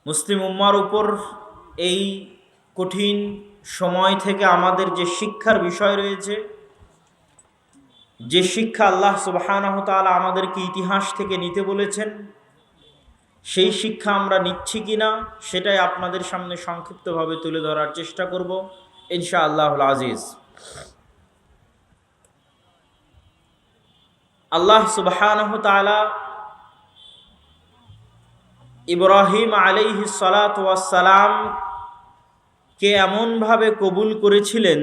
মুসলিম উম্মার উপর এই কঠিন সময় থেকে আমাদের যে শিক্ষার বিষয় রয়েছে, যে শিক্ষা আল্লাহ সুবহানাহু ওয়া তাআলা আমাদেরকে ইতিহাস থেকে নিতে বলেছেন, সেই শিক্ষা আমরা নিচ্ছি কিনা সেটাই আপনাদের সামনে সংক্ষিপ্তভাবে তুলে ধরার চেষ্টা করব ইনশাআল্লাহুল আজিজ। আল্লাহ সুবহানাহু ওয়া তাআলা ইব্রাহিম আলাইহিস সালাতু ওয়াস সালাম কে এমনভাবে কবুল করেছিলেন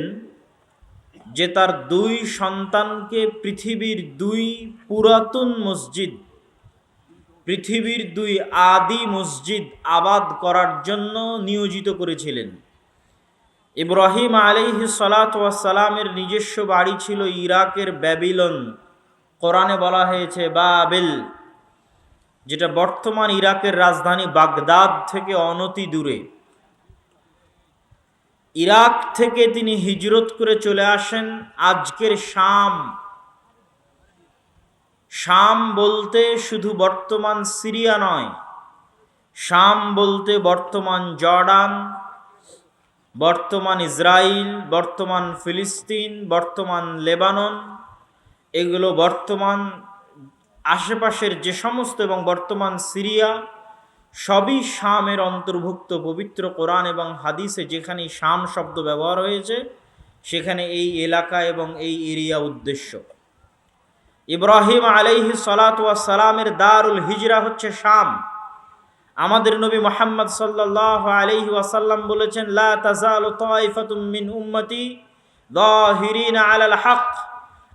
যে তার দুই সন্তানকে পৃথিবীর দুই পুরাতন মসজিদ, পৃথিবীর দুই আদি মসজিদ আবাদ করার জন্য নিয়োজিত করেছিলেন। ইব্রাহিম আলাইহিস সালাতু ওয়াস সালামের নিজস্ব বাড়ি ছিল ইরাকের ব্যাবিলন, কোরআনে বলা হয়েছে বাবেল, যেটা বর্তমান ইরাকের রাজধানী বাগদাদ থেকে অনতি দূরে। ইরাক থেকে তিনি হিজরত করে চলে আসেন আজকের শাম। শাম বলতে শুধু বর্তমান সিরিয়া নয়, শাম বলতে বর্তমান জর্ডান, বর্তমান ইসরায়েল, বর্তমান ফিলিস্তিন, বর্তমান লেবানন, এগুলো বর্তমান আশেপাশের যে সমস্ত এবং বর্তমান সিরিয়া সবই শামের অন্তর্ভুক্ত। পবিত্র কোরআন এবং হাদিসে যেখানে শাম শব্দ ব্যবহার হয়েছে সেখানে এই এলাকা এবং এই এরিয়া উদ্দেশ্য। ইব্রাহিম আলাইহিস সালাতু ওয়াস সালামের দারুল হিজরা হচ্ছে শাম। আমাদের নবী মুহাম্মদ সাল্লাল্লাহু আলাইহি ওয়াসাল্লাম বলেছেন, লা তাজালু তাইফাতুম মিন উম্মতি যাহিরিনা আলাল হক,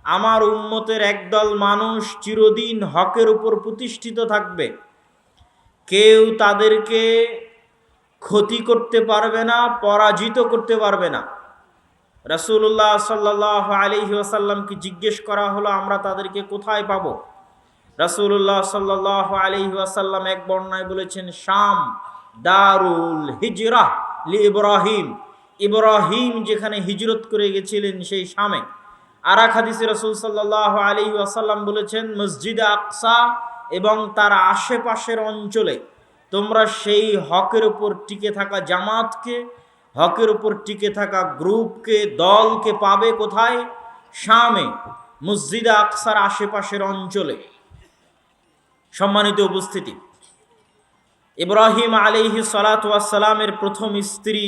আমার উম্মতের একদল মানুষ চিরদিন হকের উপর প্রতিষ্ঠিত থাকবে, কেউ তাদেরকে ক্ষতি করতে পারবে না, পরাজিত করতে পারবে না। রাসূলুল্লাহ সাল্লাল্লাহু আলাইহি ওয়াসাল্লামকে জিজ্ঞেস করা হলো, আমরা তাদেরকে কোথায় পাবো? রাসূলুল্লাহ সাল্লাল্লাহু আলাইহি ওয়াসাল্লাম এক বর্ণনায় বলেছেন, শাম দারুল হিজরাহ লি ইব্রাহিম, ইব্রাহিম যেখানে হিজরত করে গেছিলেন সেই শামে। আর এক হাদিসে রাসূল সাল্লাল্লাহু আলাইহি ওয়াসাল্লাম বলেছেন, মসজিদে আকসা এবং তার আশেপাশের অঞ্চলে তোমরা সেই হকের উপর টিকে থাকা জামাতকে, হকের উপর টিকে থাকা গ্রুপকে, দলকে পাবে কোথায়? শামে, মসজিদে আকসার আশেপাশের অঞ্চলে। সম্মানিত উপস্থিতি, ইব্রাহিম আলাইহিস সালাতু ওয়াস সালামের প্রথম স্ত্রী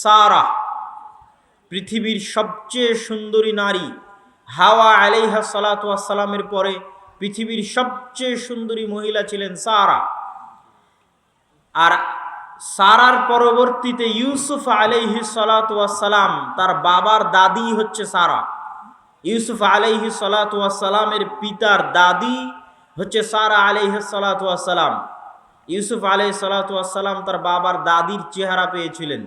সারা, পৃথিবীর সবচেয়ে সুন্দরী নারী। হাওয়া আলাইহিস সালাতু ওয়াস সালামের পরে পৃথিবীর সবচেয়ে সুন্দরী মহিলা ছিলেন সারা। আর সারার পরবর্তীতে ইউসুফ আলাইহিস সালাতু ওয়াস সালাম, তার বাবার দাদি হচ্ছে সারা। ইউসুফ আলাইহিস সালাতু ওয়াস সালামের পিতার দাদি হচ্ছে সারা আলাইহিস সালাতু ওয়াস সালাম। ইউসুফ আলাইহিস সালাতু ওয়াস সালাম তার বাবার দাদির চেহারা পেয়েছিলেন,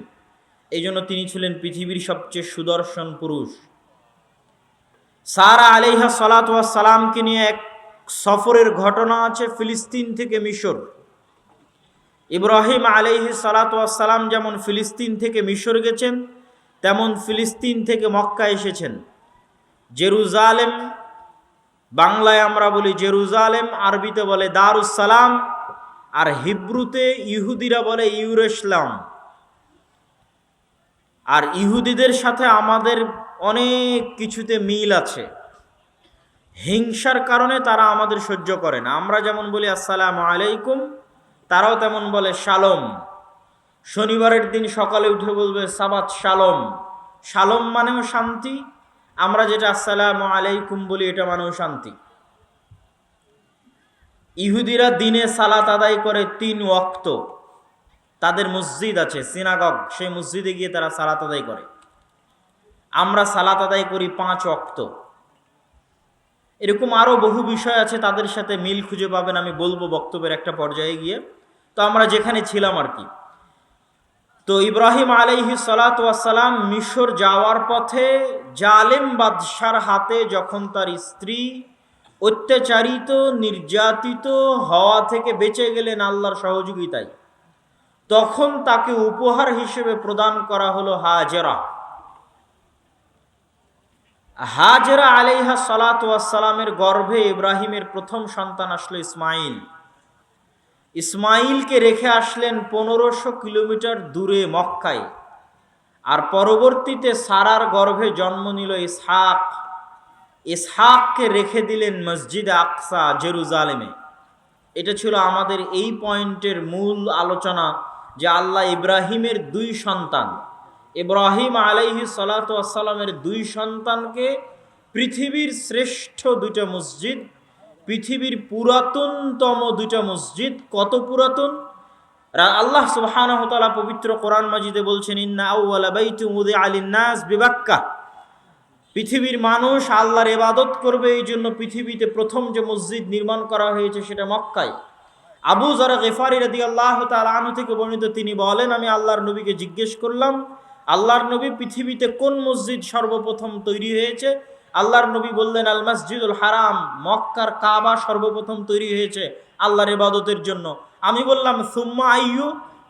এই জন্য তিনি ছিলেন পৃথিবীর সবচেয়ে সুদর্শন পুরুষ। সারা আলাইহিস সালাতু ওয়াস সালামকে নিয়ে এক সফরের ঘটনা আছে ফিলিস্তিন থেকে মিশর। ইব্রাহিম আলাইহিস সালাতু ওয়াস সালাম যেমন ফিলিস্তিন থেকে মিশর গেছেন, তেমন ফিলিস্তিন থেকে মক্কা এসেছেন। জেরুজালেম, বাংলায় আমরা বলি জেরুজালেম, আরবিতে বলে দারুস সালাম, আর হিব্রুতে ইহুদিরা বলে ইউরুশলাম। আর ইহুদিদের সাথে আমাদের অনেক কিছুতে মিল আছে। হিংসার কারণে তারা আমাদের সহ্য করে না। আমরা যেমন বলি আসসালামু আলাইকুম, তারাও তেমন বলে শালম। শনিবারের দিন সকালে উঠে বলবে সাবাত শালম। শালম মানেও শান্তি, আমরা যেটা আসসালামু আলাইকুম বলি এটা মানেও শান্তি। ইহুদিরা দিনে সালাত আদায় করে 3 ওয়াক্ত, তাদের মসজিদ আছে সিনাগগ, সেই মসজিদে গিয়ে তারা সালাত আদায় করে। আমরা সালাত আদায় করি 5 ওয়াক্ত। এরকম আরও বহু বিষয় আছে, তাদের সাথে মিল খুঁজে পাবেন, আমি বলবো বক্তব্যের একটা পর্যায়ে গিয়ে। তো আমরা যেখানে ছিলাম আর কি, তো ইব্রাহিম আলাইহিস সালাতু ওয়াস সালাম মিশর যাওয়ার পথে জালেম বাদশার হাতে যখন তার স্ত্রী অত্যাচারিত, নির্যাতিত হওয়া থেকে বেঁচে গেলেন আল্লাহর সহযোগিতায়, তখন তাকে উপহার হিসেবে প্রদান করা হলো হাজেরা। হাজেরা আলাইহিস সালাতু ওয়াস সালামের গর্ভে ইব্রাহিমের প্রথম সন্তান আসলো ইসমাইল। ইসমাইলকে রেখে আসলেন 1500 কিলোমিটার দূরে মক্কায়। আর পরবর্তীতে সারার গর্ভে জন্ম নিল ইসহাক। ইসহাককে রেখে দিলেন মসজিদে আকসা জেরুজালেমে। এটা ছিল আমাদের এই পয়েন্টের মূল আলোচনা, যে আল্লাহ ইব্রাহিমের দুই সন্তান, ইব্রাহিম আলাইহিস সালাতু ওয়াস সালামের দুই সন্তানকে পৃথিবীর শ্রেষ্ঠ দুইটা মসজিদ, পৃথিবীর পুরাতনতম দুইটা মসজিদ। কত পুরাতন! আল্লাহ সুবহানাহু ওয়া তাআলা পবিত্র কোরআন মাজিদে বলছেন, ইন্না আউওয়ালা বাইতুম উযিআ লিন-নাস বিবাক্কা। পৃথিবীর মানুষ আল্লাহর ইবাদত করবে, এই জন্য পৃথিবীতে প্রথম যে মসজিদ নির্মাণ করা হয়েছে সেটা মক্কায়। আবু যর গিফারি রাদিয়াল্লাহু তাআলা আনহু থেকে বর্ণিত, তিনি বলেন, আমি আল্লাহর নবীকে জিজ্ঞেস করলাম, আল্লাহর নবী, পৃথিবীতে কোন মসজিদ সর্বপ্রথম তৈরি হয়েছে? আল্লাহর নবী বললেন, আল মসজিদুল হারাম, মক্কার কাবা সর্বপ্রথম তৈরি হয়েছে আল্লাহর ইবাদতের জন্য। আমি বললাম, সুম্মা আইয়ু,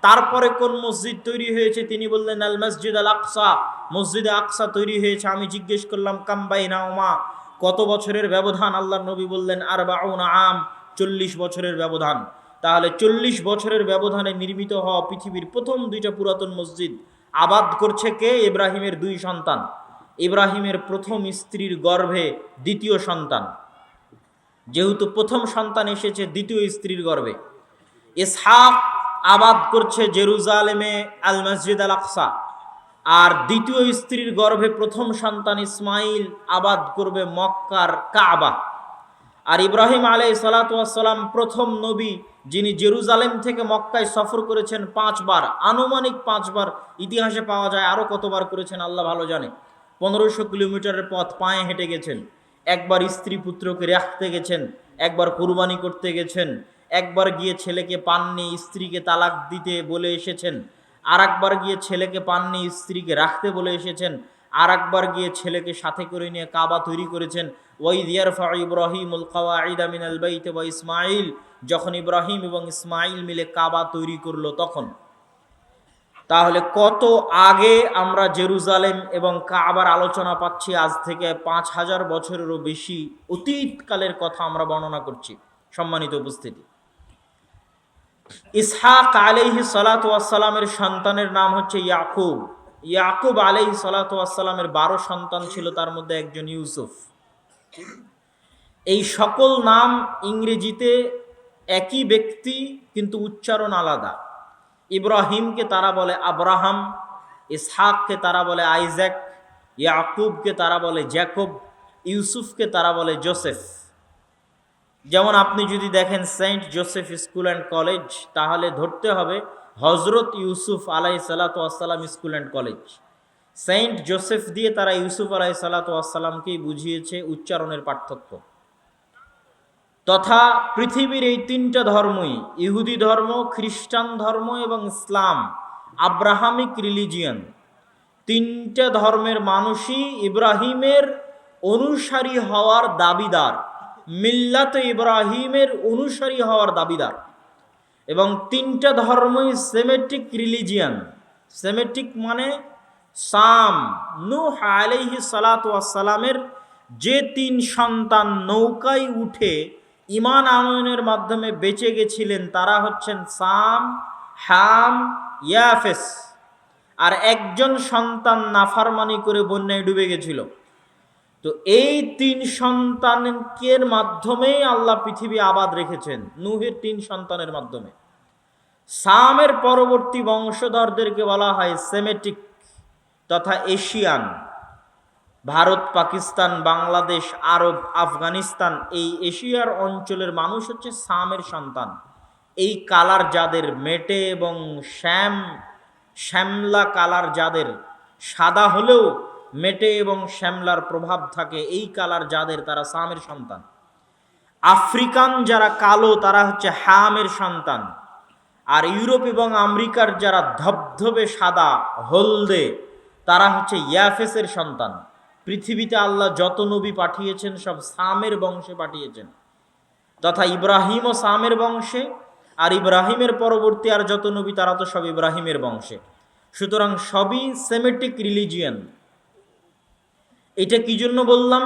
তারপরে কোন মসজিদ তৈরি হয়েছে? তিনি বললেন, আল মসজিদ আল আকসা, মসজিদে আকসা তৈরি হয়েছে। আমি জিজ্ঞেস করলাম, কাম বাইনাহুমা, কত বছরের ব্যবধান? আল্লাহর নবী বললেন, আরবাউনা আম, 40 বছরের ব্যবধান। তাহলে 40 বছরের ব্যবধানে নির্মিত হওয়া পৃথিবীর প্রথম দুইটা পুরাতন মসজিদ আবাদ করছে কে? ইব্রাহিমের দুই সন্তান, ইব্রাহিমের প্রথম স্ত্রীর গর্ভে দ্বিতীয় সন্তান। যেহেতু প্রথম সন্তান এসেছে দ্বিতীয় স্ত্রীর গর্ভে, ইসহাক আবাদ করছে জেরুজালেমে আল মসজিদ আল আকসা, আর দ্বিতীয় স্ত্রীর গর্ভে প্রথম সন্তান ইসমাইল আবাদ করবে মক্কার কাবা। আর ইব্রাহিম আলাইহিস সালাতু ওয়াস সালাম প্রথম নবী, যিনি জেরুজালেম থেকে মক্কায় সফর করেছেন 5 বার, আনুমানিক 5 বার। ইতিহাসে পাওয়া যায় আরো কতবার করেছেন আল্লাহ ভালো জানে। 1500 কিলোমিটারের পথ পায়ে হেঁটে গেছেন। একবার স্ত্রী পুত্রকে রাখতে গেছেন, একবার কুরবানি করতে গেছেন, একবার গিয়ে ছেলেকে পাননি, স্ত্রীকে তালাক দিতে বলে এসেছেন, আর একবার গিয়ে ছেলেকে পাননি, স্ত্রীকে রাখতে বলে এসেছেন, আর একবার গিয়ে ছেলেকে সাথে করে নিয়ে কাবা তৈরি করেছেন। ওয়াইদ ইয়ারফা ইব্রাহিমুল কাওয়াইদা মিনাল বাইতি ওয়া ইসমাইল, যখন ইব্রাহিম এবং ইসমাইল মিলে কাবা তৈরি করলো তখন। তাহলে কত আগে আমরা জেরুজালেম এবং কাবার আলোচনা পাচ্ছি, আজ থেকে 5000 বছরেরও বেশি অতীতকালের কথা আমরা বর্ণনা করছি। সম্মানিত উপস্থিতি, ইসহাক আলাইহিস সালাতু ওয়াস সালামের সন্তানের নাম হচ্ছে ইয়াকুব। ইয়াকুব আলাইহিস সালাতু ওয়াস সালামের 12 সন্তান ছিল, তার মধ্যে একজন ইউসুফ। এই সকল নাম ইংরেজিতে একই ব্যক্তি, কিন্তু উচ্চারণ আলাদা। ইব্রাহিমকে তারা বলে আব্রাহাম, ইসহাককে তারা বলে আইজ্যাক, ইয়াকুবকে তারা বলে জ্যাকব, ইউসুফকে তারা বলে জোসেফ। যেমন আপনি যদি দেখেন saint Joseph school and college, তাহলে ধরতে হবে হজরত ইউসুফ আলাইহিস সালাতু ওয়াস সালাম school and college. Saint Joseph দিয়ে তারা ইউসুফ আলাইহিস সালাতু ওয়াস সালামকেই বুঝিয়েছে, উচ্চারণের পার্থক্য। তথা পৃথিবীর এই 3টা ধর্মই, ইহুদি ধর্ম, খ্রিস্টান ধর্ম এবং ইসলাম, আব্রাহামিক রিলিজিয়ন, 3টা ধর্মের মানুষই ইব্রাহিমের অনুসারী হওয়ার দাবিদার, মিল্লাতে ইব্রাহিমের অনুসারী হওয়ার দাবিদার। এবং 3টা ধর্মই সেমেটিক রিলিজিয়ন। সেমেটিক মানে সাম। নূহ আলাইহিস সালাতু ওয়াস সালামের যে 3 সন্তান নৌকায় উঠে ঈমান আনয়নের মাধ্যমে বেঁচে গেছিলেন, তারা হচ্ছেন সাম, হাম, ইয়াফেস। আর একজন সন্তান নাফরমানি করে বন্যায় ডুবে গেছিল। তো এই 3 সন্তানের মাধ্যমেই আল্লাহ পৃথিবী আবাদ রেখেছেন, নূহের 3 সন্তানের মাধ্যমে। সামের পরবর্তী বংশধরদেরকে বলা হয় সেমেটিক তথা এশিয়ান। ভারত, পাকিস্তান, বাংলাদেশ, আরব, আফগানিস্তান, এই এশিয়ার অঞ্চলের মানুষ হচ্ছে সামের সন্তান। এই কালার যাদের, মেটে এবং শ্যামলা কালার যাদের, সাদা হলেও মেটে এবং শ্যামলার প্রভাব থাকে, এই কালার যাদের, তারা সামের সন্তান। আফ্রিকান যারা কালো, তারা হচ্ছে হামের সন্তান। আর ইউরোপ এবং আমেরিকার যারা ধবধবে সাদা, হলদে, তারা হচ্ছে ইয়াফেসের সন্তান। পৃথিবীতে আল্লাহ যত নবী পাঠিয়েছেন সব সামের বংশে পাঠিয়েছেন, তথা ইব্রাহিমও সামের বংশে, আর ইব্রাহিমের পরবর্তী আর যত নবী তারা তো সব ইব্রাহিমের বংশে। সুতরাং সবই সেমেটিক রিলিজিয়ন। এটা কি জন্য বললাম?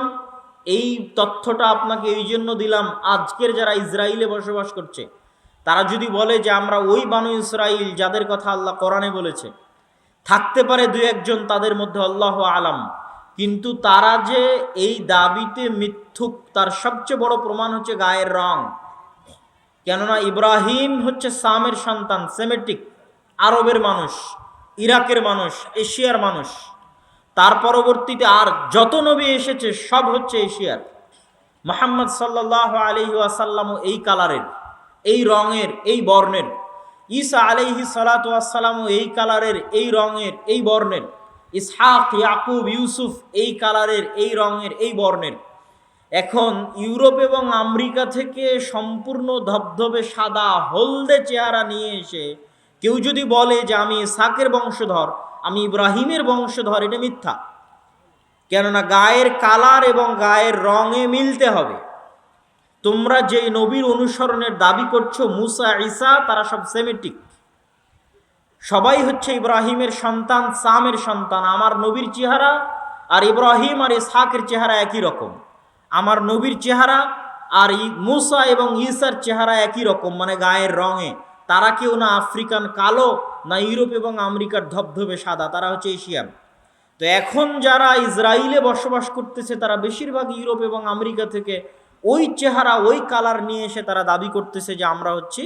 এই তথ্যটা আপনাকে এই জন্য দিলাম, আজকের যারা ইসরায়েলে বসবাস করছে তারা যদি বলে যে আমরা ওই বানু ইসরাইল যাদের কথা আল্লাহ কোরআনে বলেছে, থাকতে পারে দুই একজন তাদের মধ্যে, আল্লাহ আলাম, কিন্তু তারা যে এই দাবিতে মিথ্যুক তার সবচেয়ে বড় প্রমাণ হচ্ছে গায়ের রং। কেননা ইব্রাহিম হচ্ছে সামের সন্তান, সেমেটিক, আরবের মানুষ, ইরাকের মানুষ, এশিয়ার মানুষ। তার পরবর্তীতে আর যত নবী এসেছে সব হচ্ছে এশিয়ার। মুহাম্মদ সাল্লাল্লাহু আলাইহি ওয়াসাল্লামও এই কালারের, এই রঙের, এই বর্ণের। ঈসা আলাইহি সালাতু ওয়াসসালামও এই কালারের, এই রঙের, এই বর্ণের। ইসহাক, ইয়াকুব, ইউসুফ এই কালারের, এই রঙের, এই বর্ণের। এখন ইউরোপ এবং আমেরিকা থেকে সম্পূর্ণ ধবধবে সাদা হলদে চেহারা নিয়ে এসে কেউ যদি বলে যে আমি ইসহাকের বংশধর, আমি ইব্রাহিমের বংশধর, এটা মিথ্যা। কেননা গায়ের কালার এবং গায়ের রঙে মিলতে হবে। তোমরা যে নবীর অনুসরণের দাবি করছো, মুসা, ঈসা, তারা সব সেমেটিক, সবাই হচ্ছে ইব্রাহিমের সন্তান, সামের সন্তান। আমার নবীর চেহারা আর ইব্রাহিম আর ইসহাকের চেহারা একই রকম। আমার নবীর চেহারা আর মুসা এবং ঈসার চেহারা একই রকম, মানে গায়ের রঙে। তারা কেউ না আফ্রিকান কালো, না ইউরোপ এবং আমেরিকার ধবধবে সাদা, তারা হচ্ছে এশিয়ান। তো এখন যারা ইসরায়েলে বসবাস করতেছে তারা বেশিরভাগ ইউরোপ এবং আমেরিকা থেকে ওই চেহারা, ওই কালার নিয়ে এসে তারা দাবি করতেছে যে আমরা হচ্ছি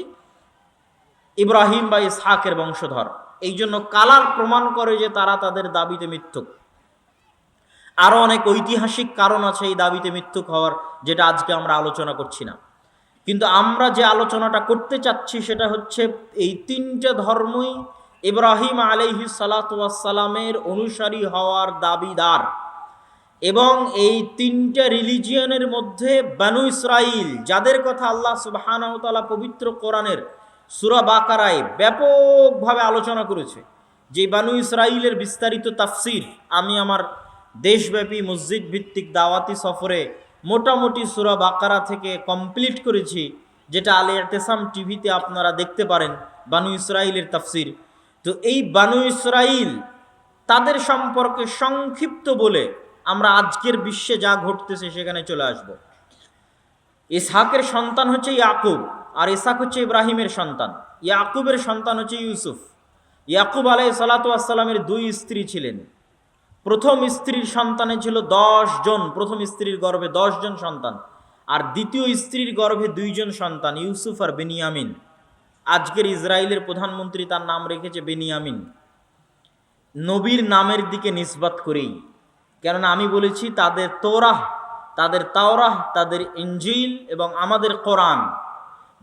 ইব্রাহিম বা ইসহাকের বংশধর। এই জন্য কালার প্রমাণ করে যে তারা তাদের দাবিতে মিথ্যুক। আরও অনেক ঐতিহাসিক কারণ আছে এই দাবিতে মিথ্যুক হওয়ার, যেটা আজকে আমরা আলোচনা করছি না। কিন্তু আমরা যে আলোচনাটা করতে চাচ্ছি সেটা হচ্ছে এই তিনটে ধর্মই ইব্রাহিম আলাইহিস সালাতু ওয়াস সালামের অনুসারী হওয়ার দাবিদার। এবং এই তিনটা রিলিজিয়নের মধ্যে বানু ইসরাইল, যাদের কথা আল্লাহ সুবহানাহু ওয়া তাআলা পবিত্র কোরআনের সূরা বাকারায় ব্যাপকভাবে আলোচনা করেছে, যে বানু ইসরাইলের বিস্তারিত তাফসির আমি আমার দেশব্যাপী মসজিদ ভিত্তিক দাওয়াতি সফরে মোটামুটি সূরা বাকারা থেকে কমপ্লিট করেছি, যেটা আল ইতিসাম টিভিতে আপনারা দেখতে পারেন, বানু ইসরাইলের তাফসির। তো এই বানু ইসরাইল, তাদের সম্পর্কে সংক্ষিপ্ত বলে আমরা আজকের বিশ্বে যা ঘটতেছে সেখানে চলে আসব। ইসহাকের সন্তান হচ্ছে ইয়াকুব, আর ইসহাক হচ্ছে ইব্রাহিমের সন্তান। ইয়াকুবের সন্তান হচ্ছে ইউসুফ। ইয়াকুব আলাইহিস সালাতু ওয়াস সালামের দুই স্ত্রী ছিলেন। প্রথম স্ত্রীর সন্তানে ছিল 10 জন, প্রথম স্ত্রীর গর্ভে 10 জন সন্তান, আর দ্বিতীয় স্ত্রীর গর্ভে 2 জন সন্তান, ইউসুফ আর বেনিয়ামিন। আজকের ইসরায়েলের প্রধানমন্ত্রী তার নাম রেখেছে বেনিয়ামিন, নবীর নামের দিকে নিসবত করেই। কেননা আমি বলেছি তাদের তোরাহ, তাদের তাওরাহ, তাদের ইনজিল এবং আমাদের কোরআন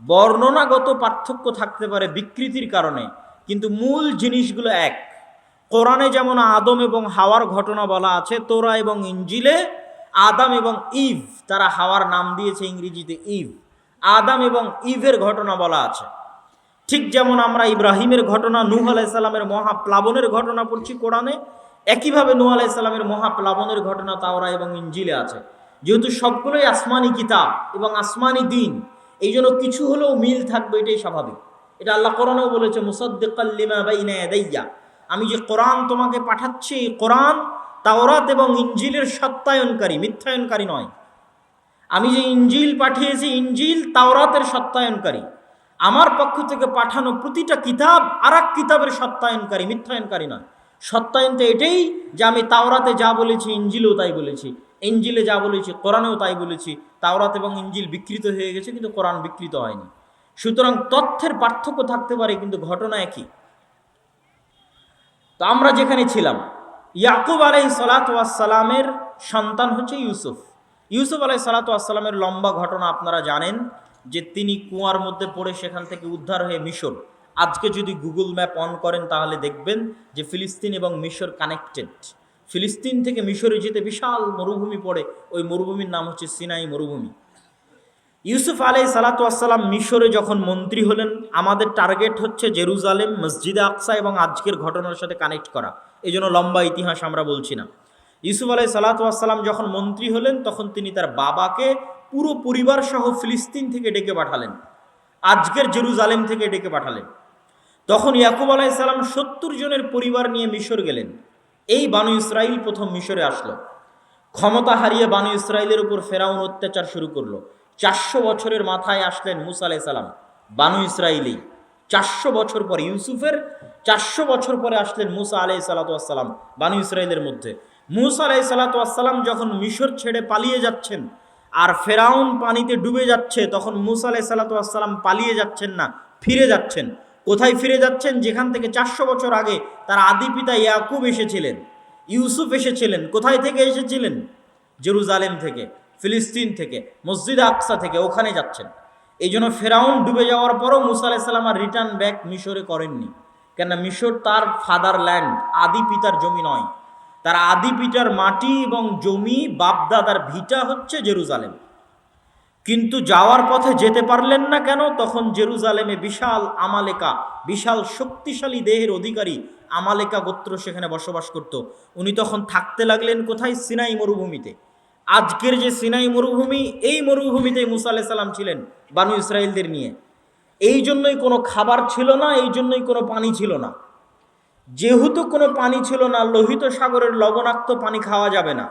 বর্ণনাগত পার্থক্য থাকতে পারে বিকৃতির কারণে, কিন্তু মূল জিনিসগুলো এক। কোরআনে যেমন আদম এবং হাওয়ার ঘটনা বলা আছে, তোরা এবং ইনজিলে আদম এবং ইভ, তারা হাওয়ার নাম দিয়েছে ইংরেজিতে ইভ, আদম এবং ইভের ঘটনা বলা আছে। ঠিক যেমন আমরা ইব্রাহিমের ঘটনা, নূহ আলাইহিস সালামের মহাপ্লাবনের ঘটনা পড়ছি কোরআনে, একইভাবে নূহ আলাইহিস সালামের মহাপ্লাবনের ঘটনা তাওরা এবং ইনজিলে আছে। যেহেতু সবগুলোই আসমানি কিতাব এবং আসমানি দিন, এই জন্য কিছু হলেও মিল থাকবে, এটাই স্বাভাবিক। এটা আল্লাহ কোরআনেও বলেছে, মুসাদ্দিকাল লিমা বাইনা ইয়াদাইয়া, আমি যে কোরআন তোমাকে পাঠাচ্ছি, এই কোরআন তাওরাত এবং ইনজিলের সত্যায়নকারী, মিথ্যায়নকারী নয়। আমি যে ইনজিল পাঠিয়েছি, ইনজিল তাওরাতের সত্যায়নকারী। আমার পক্ষ থেকে পাঠানো প্রতিটা কিতাব আর এক কিতাবের সত্যায়নকারী, মিথ্যায়নকারী নয়। সত্যায়ন তো এটাই যে আমি তাওরাতে যা বলেছি ইনজিলেও তাই বলেছি, ইনজিলে যা বলেছি কোরআনেও তাই বলেছি। তাওরাত এবং ইনজিল বিকৃত হয়ে গেছে, কিন্তু কোরআন বিকৃত হয়নি। সুতরাং তথ্যের পার্থক্য থাকতে পারে, কিন্তু ঘটনা একই। তো আমরা যেখানে ছিলাম, ইয়াকুব আলাইহিস সালাতু ওয়াস সালামের সন্তান হচ্ছে ইউসুফ। ইউসুফ আলাইহিস সালাতু ওয়াস সালামের লম্বা ঘটনা আপনারা জানেন, যে তিনি কুয়ার মধ্যে পড়ে সেখান থেকে উদ্ধার হয়ে মিশর। আজকে যদি গুগল ম্যাপ অন করেন তাহলে দেখবেন যে ফিলিস্তিন এবং মিশর কানেক্টেড। ফিলিস্তিন থেকে মিশরে যেতে বিশাল মরুভূমি পড়ে, ওই মরুভূমির নাম হচ্ছে সিনাই মরুভূমি। ইউসুফ আলাইহিস সালাতু ওয়াস সালাম মিশরে যখন মন্ত্রী হলেন, আমাদের টার্গেট হচ্ছে জেরুজালেম, মসজিদে আকসা এবং আজকের ঘটনার সাথে কানেক্ট করা, এই জন্য লম্বা ইতিহাস আমরা বলছি না। ইউসুফ আলাইহিস সালাতু ওয়াস সালাম যখন মন্ত্রী হলেন, তখন তিনি তার বাবাকে পুরো পরিবার সহ ফিলিস্তিন থেকে ডেকে পাঠালেন, আজকের জেরুজালেম থেকে ডেকে পাঠালেন। তখন ইয়াকুব আলাইহিস সালাম 70 জনের পরিবার নিয়ে মিশর গেলেন। এই বানু ইসরাইল প্রথম মিশরে আসলো। ক্ষমতা হারিয়ে বানু ইসরাইলের উপর ফেরাউন অত্যাচার শুরু করলো। 400 বছরের মাথায় আসলেন মুসা আলাইহিস সালাম, বানু ইসরাইলি 400 বছর পরে, ইউসুফের 400 বছর পরে আসলেন মুসা আলাইহিস সালাতু ওয়াস সালাম বানু ইসরাইলের মধ্যে। মুসা আলাইহিস সালাতু ওয়াস সালাম যখন মিশর ছেড়ে পালিয়ে যাচ্ছেন আর ফেরাউন পানিতে ডুবে যাচ্ছে, তখন মুসা আলাইহিস সালাতু ওয়াস সালাম পালিয়ে যাচ্ছেন না, ফিরে যাচ্ছেন। কোথায় ফিরে যাচ্ছেন? যেখান থেকে 400 বছর আগে তার আদি পিতা ইয়াকুব এসেছিলেন, ইউসুফ এসেছিলেন। কোথায় থেকে এসেছিলেন? জেরুজালেম থেকে, ফিলিস্তিন থেকে, মসজিদ আকসা থেকে, ওখানে যাচ্ছেন। এই জন্য ফেরাউন ডুবে যাওয়ার পরও মুসা আলাইহিস সালাম আর রিটার্ন ব্যাক মিশরে করেননি। কেননা মিশর তার ফাদারল্যান্ড, আদি পিতার জমি নয়। তার আদি পিতার মাটি এবং জমি, বাপদাদার ভিটা হচ্ছে জেরুজালেম। কিন্তু যাওয়ার পথে যেতে পারলেন না কেন? তখন জেরুজালেমে বিশাল আমালেকা, বিশাল শক্তিশালী দেহের অধিকারী আমালেকা গোত্র সেখানে বসবাস করত। উনি তখন থাকতে লাগলেন কোথায়? সিনাই মরুভূমিতে। আজকের যে সিনাই মরুভূমি, এই মরুভূমিতেই মুসা আলাইহিস সালাম ছিলেন বানু ইসরাইলদের নিয়ে। এই জন্যই কোনো খাবার ছিল না, এই জন্যই কোনো পানি ছিল না। যেহেতু কোনো পানি ছিল না, লোহিত সাগরের লবণাক্ত পানি খাওয়া যাবে না।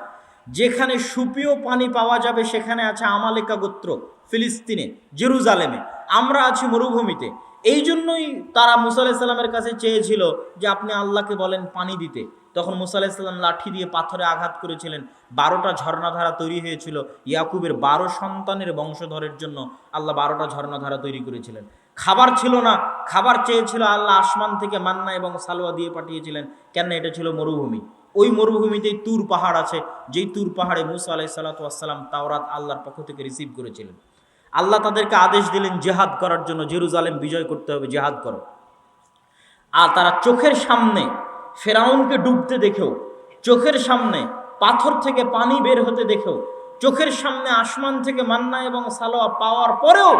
যেখানে সুপেয় পানি পাওয়া যাবে সেখানে আছে আমালেকা গোত্র, ফিলিস্তিনে, জেরুজালেমে। আমরা আছি মরুভূমিতে। এই জন্যই তারা মুসা আলাইহিস সালামের কাছে চেয়েছিল যে আপনি আল্লাহকে বলেন পানি দিতে। তখন মুসা আলাইহিস সালাম লাঠি দিয়ে পাথরে আঘাত করেছিলেন, 12টা ঝর্ণাধারা তৈরি হয়েছিল। ইয়াকুবের 12 সন্তানের বংশধরের জন্য আল্লাহ 12টা ঝর্ণাধারা তৈরি করেছিলেন। খাবার ছিল না, খাবার চেয়েছিল আল্লাহ, আসমান থেকে মান্না এবং সালোয়া দিয়ে পাঠিয়েছিলেন। কেন? এটা ছিল মরুভূমি। ওই মরুভূমিতেই তুর পাহাড় আছে, যেই তুর পাহাড়ে মুসা আলাইহিস সালাতু ওয়াস সালাম তাওরাত আল্লাহর পক্ষ থেকে রিসিভ করেছিলেন। আল্লাহ তাদেরকে আদেশ দিলেন জিহাদ করার জন্য, জেরুজালেম বিজয় করতে হবে, জিহাদ করো। আর তারা চোখের সামনে ফেরাউনকে ডুবতে দেখেও, চোখের সামনে পাথর থেকে পানি বের হতে দেখেও, চোখের সামনে আসমান থেকে মান্না এবং সালোয়া পাওয়ার পরেও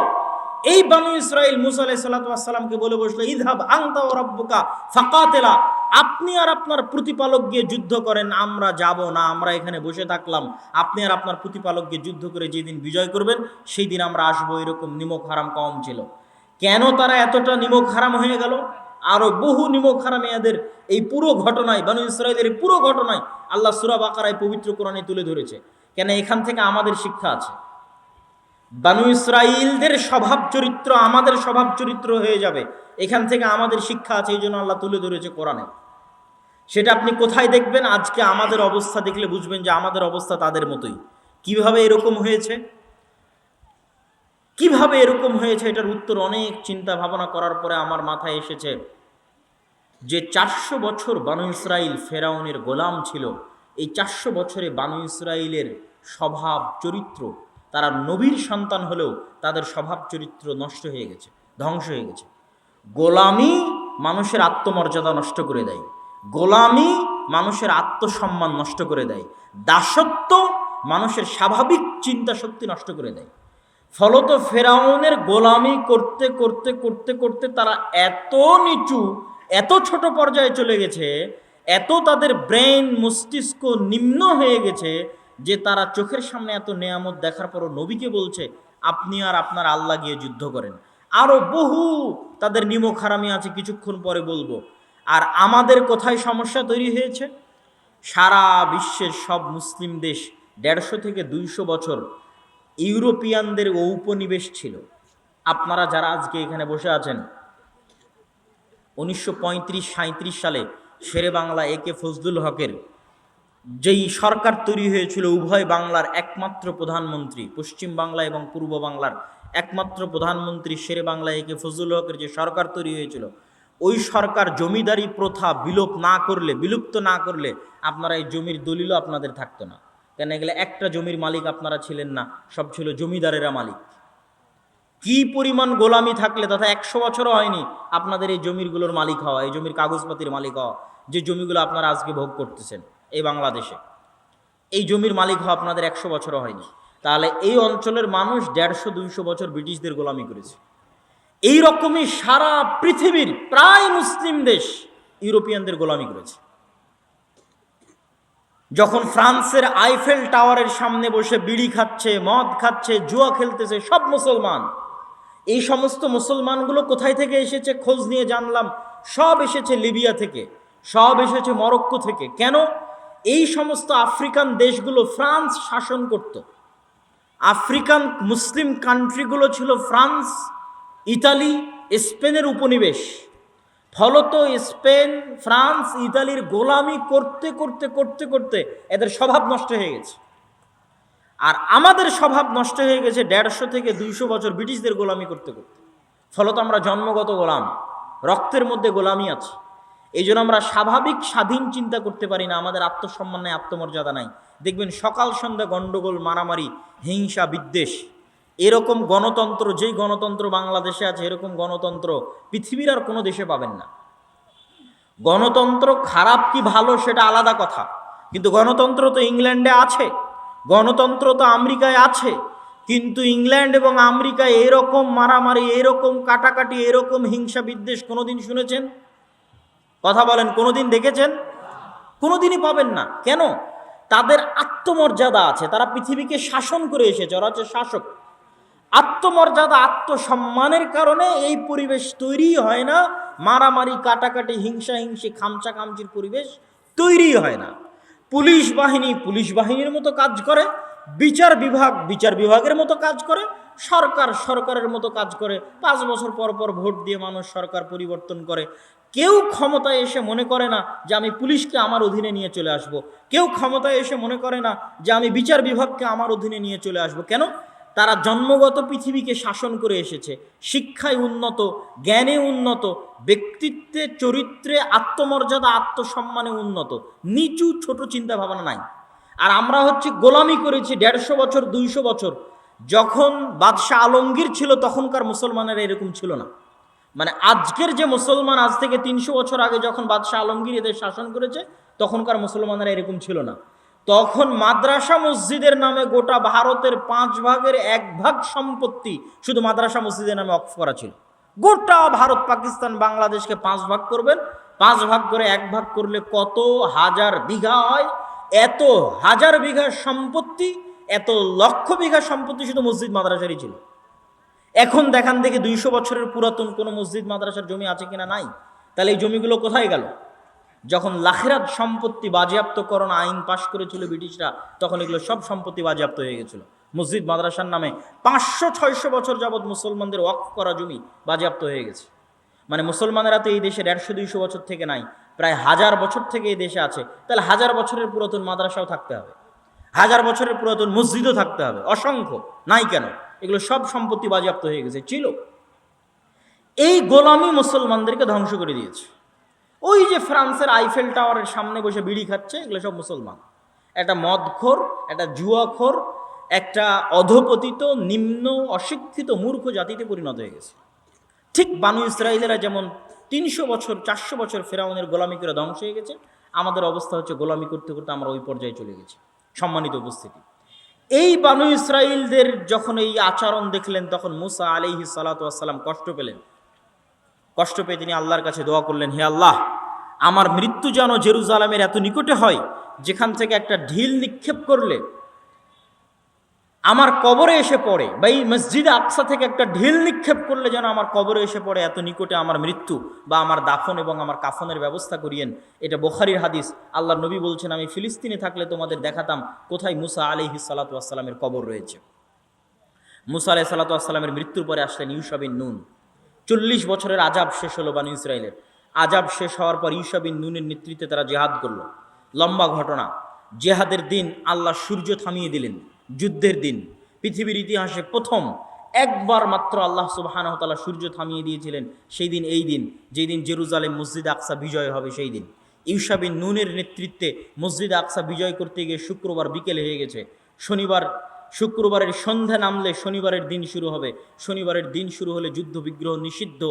এই বানু ইসরাইল মুসা আলাইহিস সালাতু ওয়াস সালামকে বলে বসলো, ইযহাব আনতা ওয়া রাব্বুকা ফাকাতিলা, আপনি আর আপনার প্রতিপালক গিয়ে যুদ্ধ করেন, আমরা যাব না, আমরা এখানে বসে থাকলাম। আপনি আর আপনার প্রতিপালক গিয়ে যুদ্ধ করে যেদিন বিজয় করবেন সেই দিন আমরা আসবো। এরকম নিমক হারাম কম ছিল। কেন তারা এতটা নিমক হারাম হয়ে গেল? আরো বহু নিমক হারাম এদের এই পুরো ঘটনায়, বানু ইসরাইলের এই পুরো ঘটনায় আল্লাহ সূরা বাকারায় পবিত্র কোরআনে তুলে ধরেছে। কেন? এখান থেকে আমাদের শিক্ষা আছে। বানু ইসরাইলদের স্বভাব চরিত্র আমাদের স্বভাব চরিত্র হয়ে যাবে, এখান থেকে আমাদের শিক্ষা আছে। এই জন্য আল্লাহ তুলে ধরেছে কোরআনে। সেটা আপনি কোথায় দেখবেন? আজকে আমাদের অবস্থা দেখলে বুঝবেন যে আমাদের অবস্থা তাদের মতোই। কিভাবে এরকম হয়েছে? কিভাবে এরকম হয়েছে এটার উত্তর অনেক চিন্তা ভাবনা করার পরে আমার মাথায় এসেছে যে 400 বছর বানু ইসরাইল ফেরাউনের গোলাম ছিল। এই 400 বছরে বানু ইসরাইলের স্বভাব চরিত্র, তারা নবীর সন্তান হলেও তাদের স্বভাব চরিত্র নষ্ট হয়ে গেছে, ধ্বংস হয়ে গেছে। গোলামি মানুষের আত্মমর্যাদা নষ্ট করে দেয়, গোলামি মানুষের আত্মসম্মান নষ্ট করে দেয়, দাসত্ব মানুষের স্বাভাবিক চিন্তা শক্তি নষ্ট করে দেয়। ফলত ফেরাউনের গোলামি করতে করতে করতে করতে তারা এত নিচু, এত ছোট পর্যায়ে চলে গেছে, এত তাদের ব্রেন মস্তিষ্ক নিম্ন হয়ে গেছে যে তারা চোখের সামনে এত নেয়ামত দেখার পরও নবীকে বলছে আপনি আর আপনার আল্লাহ গিয়ে যুদ্ধ করেন। আরো বহু তাদের নিমক হারামি আছে, কিছুক্ষণ পরে বলবো। আর আমাদের কোথায় সমস্যা তৈরি হয়েছে? সারা বিশ্বের সব মুসলিম দেশ 150 থেকে 200 বছর ইউরোপিয়ানদের ঔপনিবেশ ছিল। আপনারা যারা আজকে এখানে বসে আছেন, 1935-37 সালে শেরে বাংলা একে ফজলুল হকের যেই সরকার তৈরি হয়েছিল, উভয় বাংলার একমাত্র প্রধানমন্ত্রী, পশ্চিম বাংলা এবং পূর্ব বাংলার একমাত্র প্রধানমন্ত্রী শেরে বাংলা একে ফজলুল হকের যে সরকার তৈরি হয়েছিল, ওই সরকার জমিদারি প্রথা বিলুপ্ত না করলে আপনারা এই জমির দলিলও আপনাদের থাকতো না। কেন? এগুলো একটা জমির মালিক আপনারা ছিলেন না, সব ছিল জমিদারেরা মালিক। কি পরিমাণ গোলামি থাকলে, তথা 100 বছরও হয়নি আপনাদের এই জমিরগুলোর মালিক হওয়া, এই জমির কাগজপাতির মালিক হওয়া, যে জমিগুলো আপনারা আজকে ভোগ করতেছেন এই বাংলাদেশে, এই জমির মালিক হওয়া আপনাদের 100 বছরও হয়নি। তাহলে এই অঞ্চলের মানুষ 150-200 বছর ব্রিটিশদের গোলামি করেছে। এই রকমই সারা পৃথিবীর প্রায় মুসলিম দেশ ইউরোপিয়ানদের গোলামি করেছে। যখন ফ্রান্সের আইফেল টাওয়ারের সামনে বসে বিড়ি খাচ্ছে, মদ খাচ্ছে, জুয়া খেলতেছে সব মুসলমান, এই সমস্ত মুসলমানগুলো কোথায় থেকে এসেছে খোঁজ নিয়ে জানলাম, সব এসেছে লিবিয়া থেকে, সব এসেছে মরক্কো থেকে। কেন? এই সমস্ত আফ্রিকান দেশগুলো ফ্রান্স শাসন করত। আফ্রিকান মুসলিম কান্ট্রিগুলো ছিল ফ্রান্স ইতালি স্পেনের উপনিবেশ, ফলত স্পেন, ফ্রান্স, ইতালির গোলামি করতে করতে করতে করতে এদের স্বভাব নষ্ট হয়ে গেছে। আর আমাদের স্বভাব নষ্ট হয়ে গেছে 150 থেকে 200 বছর ব্রিটিশদের গোলামি করতে করতে। ফলত আমরা জন্মগত গোলাম, রক্তের মধ্যে গোলামি আছে। এই জন্য আমরা স্বাভাবিক স্বাধীন চিন্তা করতে পারি না, আমাদের আত্মসম্মান নাই, আত্মমর্যাদা নাই। দেখবেন সকাল সন্ধ্যা গণ্ডগোল, মারামারি, হিংসা, বিদ্বেষ। এরকম গণতন্ত্র, যেই গণতন্ত্র বাংলাদেশে আছে, এরকম গণতন্ত্র পৃথিবীর আর কোনো দেশে পাবেন না। গণতন্ত্র খারাপ কি ভালো সেটা আলাদা কথা, কিন্তু গণতন্ত্র তো ইংল্যান্ডে আছে, গণতন্ত্র তো আমেরিকায় আছে, কিন্তু ইংল্যান্ড এবং আমেরিকায় এরকম মারামারি, এরকম কাটাকাটি, এরকম হিংসা বিদ্বেষ কোনোদিন শুনেছেন? কথা বলেন, কোনোদিন দেখেছেন? কোনোদিনই পাবেন না। কেন? তাদের আত্মমর্যাদা আছে, তারা পৃথিবীকে শাসন করে এসেছে, ওরা হচ্ছে শাসক। আত্মমর্যাদা, আত্মসম্মানের কারণে এই পরিবেশ তৈরি হয় না, মারামারি, কাটাকাটি, হিংসা হিংসি, খামচা খামচির পরিবেশ তৈরি হয় না। পুলিশ বাহিনী পুলিশ বাহিনীর মতো কাজ করে, বিচার বিভাগ বিচার বিভাগের মতো কাজ করে, সরকার সরকারের মতো কাজ করে। 5 বছর পর পর ভোট দিয়ে মানুষ সরকার পরিবর্তন করে। কেউ ক্ষমতায় এসে মনে করে না যে আমি পুলিশকে আমার অধীনে নিয়ে চলে আসব। কেউ ক্ষমতায় এসে মনে করে না যে আমি বিচার বিভাগকে আমার অধীনে নিয়ে চলে আসব। কেন? তারা জন্মগত পৃথিবীকে শাসন করে এসেছে, শিক্ষায় উন্নত, জ্ঞানে উন্নত, ব্যক্তিত্বে, চরিত্রে, আত্মমর্যাদা, আত্মসম্মানে উন্নত, নিচু ছোট চিন্তা ভাবনা নাই। আর আমরা হচ্ছে গোলামি করেছি 150 বছর, 200 বছর। যখন বাদশাহ আলমগীর ছিল তখনকার মুসলমানেরা এরকম ছিল না। মানে আজকের যে মুসলমান, আজ থেকে 300 বছর আগে যখন বাদশাহ আলমগীর এদের শাসন করেছে, তখনকার মুসলমানেরা এরকম ছিল না। তখন মাদ্রাসা মসজিদের নামে গোটা ভারতের 5 ভাগের 1 ভাগ সম্পত্তি শুধু মাদ্রাসা মসজিদের নামে ওয়াকফ করা ছিল। গোটা ভারত, পাকিস্তান, বাংলাদেশকে 5 ভাগ করবেন, 5 ভাগ করে 1 ভাগ করলে কত হাজার বিঘা হয়? এত হাজার বিঘা সম্পত্তি, এত লক্ষ বিঘা সম্পত্তি শুধু মসজিদ মাদ্রাসারই ছিল। এখন দেখান দেখে 200 বছরের পুরাতন কোনো মসজিদ মাদ্রাসার জমি আছে কিনা? নাই। তাহলে এই জমিগুলো কোথায় গেল? যখন লাখেরাত সম্পত্তি বাজেয়াপ্তকরণ আইন পাশ করেছিল ব্রিটিশরা, তখন এগুলো সব সম্পত্তি বাজেয়াপ্ত হয়ে গেছিল। মসজিদ মাদ্রাসার নামে 500-600 বছর যাবৎ মুসলমানদের ওয়াকফ করা জমি বাজেয়াপ্ত হয়ে গেছে। মানে মুসলমানেরা তো এই দেশে 150-200 বছর থেকে নাই, প্রায় 1000 বছর থেকে এই দেশে আছে। তাহলে 1000 বছরের পুরাতন মাদ্রাসাও থাকতে হবে, 1000 বছরের পুরাতন মসজিদও থাকতে হবে, অসংখ্য। নাই কেন? এগুলো সব সম্পত্তি বাজেয়াপ্ত হয়ে গেছে, ছিল। এই গোলামি মুসলমানদেরকে ধ্বংস করে দিয়েছে। ওই যে ফ্রান্সের আইফেল টাওয়ারের সামনে বসে বিড়ি খাচ্ছে, এগুলো সব মুসলমান। একটা মদখোর, একটা জুয়াখোর, একটা অধপতিত, নিম্ন, অশিক্ষিত, মূর্খ জাতিতে পরিণত হয়ে গেছে। ঠিক বানু ইসরায়েলেরা যেমন 300 বছর, 400 বছর ফেরাউনের গোলামি করে ধ্বংস হয়ে গেছে, আমাদের অবস্থা হচ্ছে গোলামি করতে করতে আমরা ওই পর্যায়ে চলে গেছি। সম্মানিত উপস্থিতি, এই বানু ইসরায়েলদের যখন এই আচরণ দেখলেন, তখন মুসা আলাইহিস সালাতু ওয়াস সালাম কষ্ট পেলেন। কষ্ট পেয়ে তিনি আল্লাহর কাছে দোয়া করলেন, হে আল্লাহ, আমার মৃত্যু যেন জেরুজালেমের এত নিকটে হয়, যেখান থেকে একটা ঢিল নিক্ষেপ করলে আমার কবরে এসে পড়ে, বা এই মসজিদে আকসা থেকে একটা ঢিল নিক্ষেপ করলে যেন আমার কবরে এসে পড়ে, এত নিকটে আমার মৃত্যু, বা আমার দাফন এবং আমার কাফনের ব্যবস্থা করিয়েন। এটা বুখারীর হাদিস। আল্লাহর নবী বলছেন, আমি ফিলিস্তিনে থাকলে তোমাদের দেখাতাম কোথায় মুসা আলাইহিস সালাতু ওয়াস সালামের কবর রয়েছে। মুসা আলাইহিস সালাতু ওয়াস সালামের মৃত্যুর পরে আসলেন ইউশা বিন নুন। 40 বছরের আজাব শেষ হলো বানু ইসরায়েলের। আজাব শেষ হওয়ার পর ইউশা বিন নুনের নেতৃত্বে তারা জিহাদ করলো। লম্বা ঘটনা। জেহাদের দিন আল্লাহ সূর্য থামিয়ে দিলেন। যুদ্ধের দিন পৃথিবীর ইতিহাসে প্রথম একবার মাত্র আল্লাহ সুবহানাহু ওয়া তাআলা সূর্য থামিয়ে দিয়েছিলেন। সেই দিন এই দিন, যেই দিন জেরুজালেম মসজিদ আকসা বিজয় হবে, সেই দিন ইউশা বিন নুনের নেতৃত্বে মসজিদ আকসা বিজয় করতে গিয়ে শুক্রবার বিকেল হয়ে গেছে। শুক্রবারের সন্ধ্যা নামলে শনিবারের দিন শুরু হবে। শনিবারের দিন শুরু হলে যুদ্ধ বিগ্রহ নিষিদ্ধ।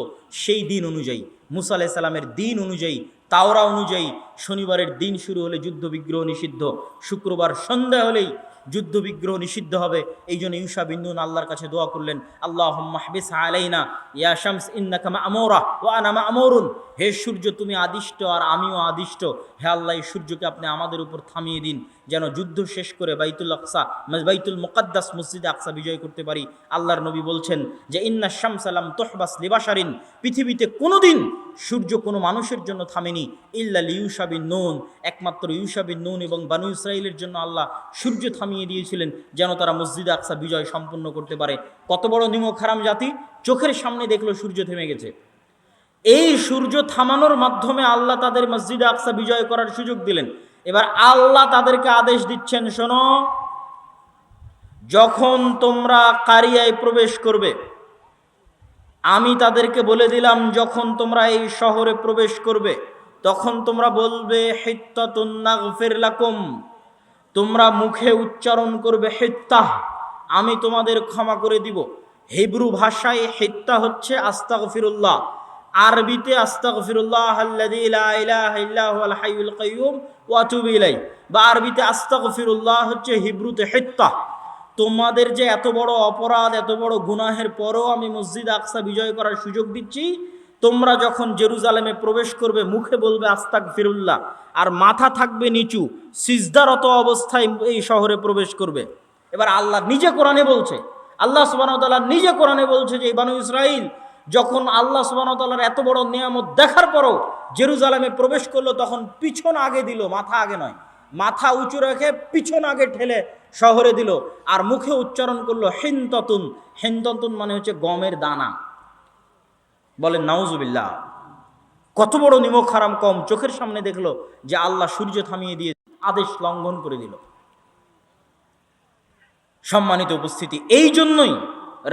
সেই দিন অনুযায়ী, মুসা আলাইহিস সালামের দিন অনুযায়ী, তাওরা অনুযায়ী শনিবারের দিন শুরু হলে যুদ্ধ বিগ্রহ নিষিদ্ধ। শুক্রবার সন্ধ্যা হলেই যুদ্ধ বিগ্রহ নিষিদ্ধ হবে। এই জন্য ইউশা বিন নুন আল্লাহর কাছে দোয়া করলেন, আল্লাহুম্মা হবিস আলাইনা ইয়া শামস ইন্নাকা মা'মুরা ওয়া আনা মা'মুরুন। হে সূর্য তুমি আদিষ্ট আর আমিও আদিষ্ট, হে আল্লাহ এই সূর্যকে আপনি আমাদের উপর থামিয়ে দিন, যেন যুদ্ধ শেষ করে বাইতুল আকসা বাইতুল মুকাদ্দাস মসজিদে আকসা বিজয় করতে পারি। আল্লাহর নবী বলছেন যে ইন্না শামসালাম তোহবাস লিবাসারিন, পৃথিবীতে কোনোদিন সূর্য কোনো মানুষের জন্য থামেনি ইল্লা লিউশা বিন নুন, একমাত্র ইউশা বিন নুন এবং বানু ইসরাইলের জন্য আল্লাহ সূর্য থামিয়ে দিয়েছিলেন যেন তারা মসজিদে আকসা বিজয় সম্পূর্ণ করতে পারে। কত বড় নিমক হারাম জাতি, চোখের সামনে দেখলো সূর্য থেমে গেছে। এই সূর্য থামানোর মাধ্যমে আল্লাহ তাদের মসজিদে আকসা বিজয় করার সুযোগ দিলেন। এবার আল্লাহ তাদেরকে আদেশ দিচ্ছেন, শোনো, যখন তোমরা কারিয়ায় প্রবেশ করবে, আমি তাদেরকে বলে দিলাম যখন তোমরা এই শহরে প্রবেশ করবে তখন তোমরা বলবে হিত্তাতুন নাগফির লাকুম, তোমরা মুখে উচ্চারণ করবে হিত্তাহ, আমি তোমাদের ক্ষমা করে দিব। হিব্রু ভাষায় হিত্তা হচ্ছে আস্তাগফিরুল্লাহ, আরবিতে আস্তাগফিরুল্লাহ আল্লাযী লা ইলাহা ইল্লা হুয়াল হাইয়ুল কাইয়্যুম ওয়া আতুবু ইলাইহি, বা আরবিতে আস্তাগফিরুল্লাহ হচ্ছে হিব্রুতে হিত্তাহ। তোমাদের যে এত বড় অপরাধ, এত বড় গুনাহের পরও আমি মসজিদ আকসা বিজয় করার সুযোগ দিচ্ছি, তোমরা যখন জেরুজালেমে প্রবেশ করবে মুখে বলবে আস্তাগফিরুল্লাহ, আর মাথা থাকবে নিচু, সিজদারত অবস্থায় এই শহরে প্রবেশ করবে। এবার আল্লাহ নিজে কোরআনে বলছে, আল্লাহ সুবহানাহু ওয়া তাআলা নিজে কোরআনে বলছে যে বানু ইসরাইল যখন আল্লাহ সুবহানাহু ওয়া তাআলার এত বড় নিয়ামত দেখার পরও জেরুজালেমে প্রবেশ করলো, তখন পিছন আগে দিল, মাথা আগে নয়, মাথা উঁচু রেখে পিছন আগে ঠেলে শহরে দিল, আর মুখে উচ্চারণ করলো হিনতাতুন। হিনতাতুন মানে হচ্ছে গমের দানা। বলেন নাউজুবিল্লাহ। কত বড় নিমক হারাম কম, চোখের সামনে দেখলো যে আল্লাহ সূর্য থামিয়ে দিয়ে আদেশ লঙ্ঘন করে দিল। সম্মানিত উপস্থিতি, এই জন্যই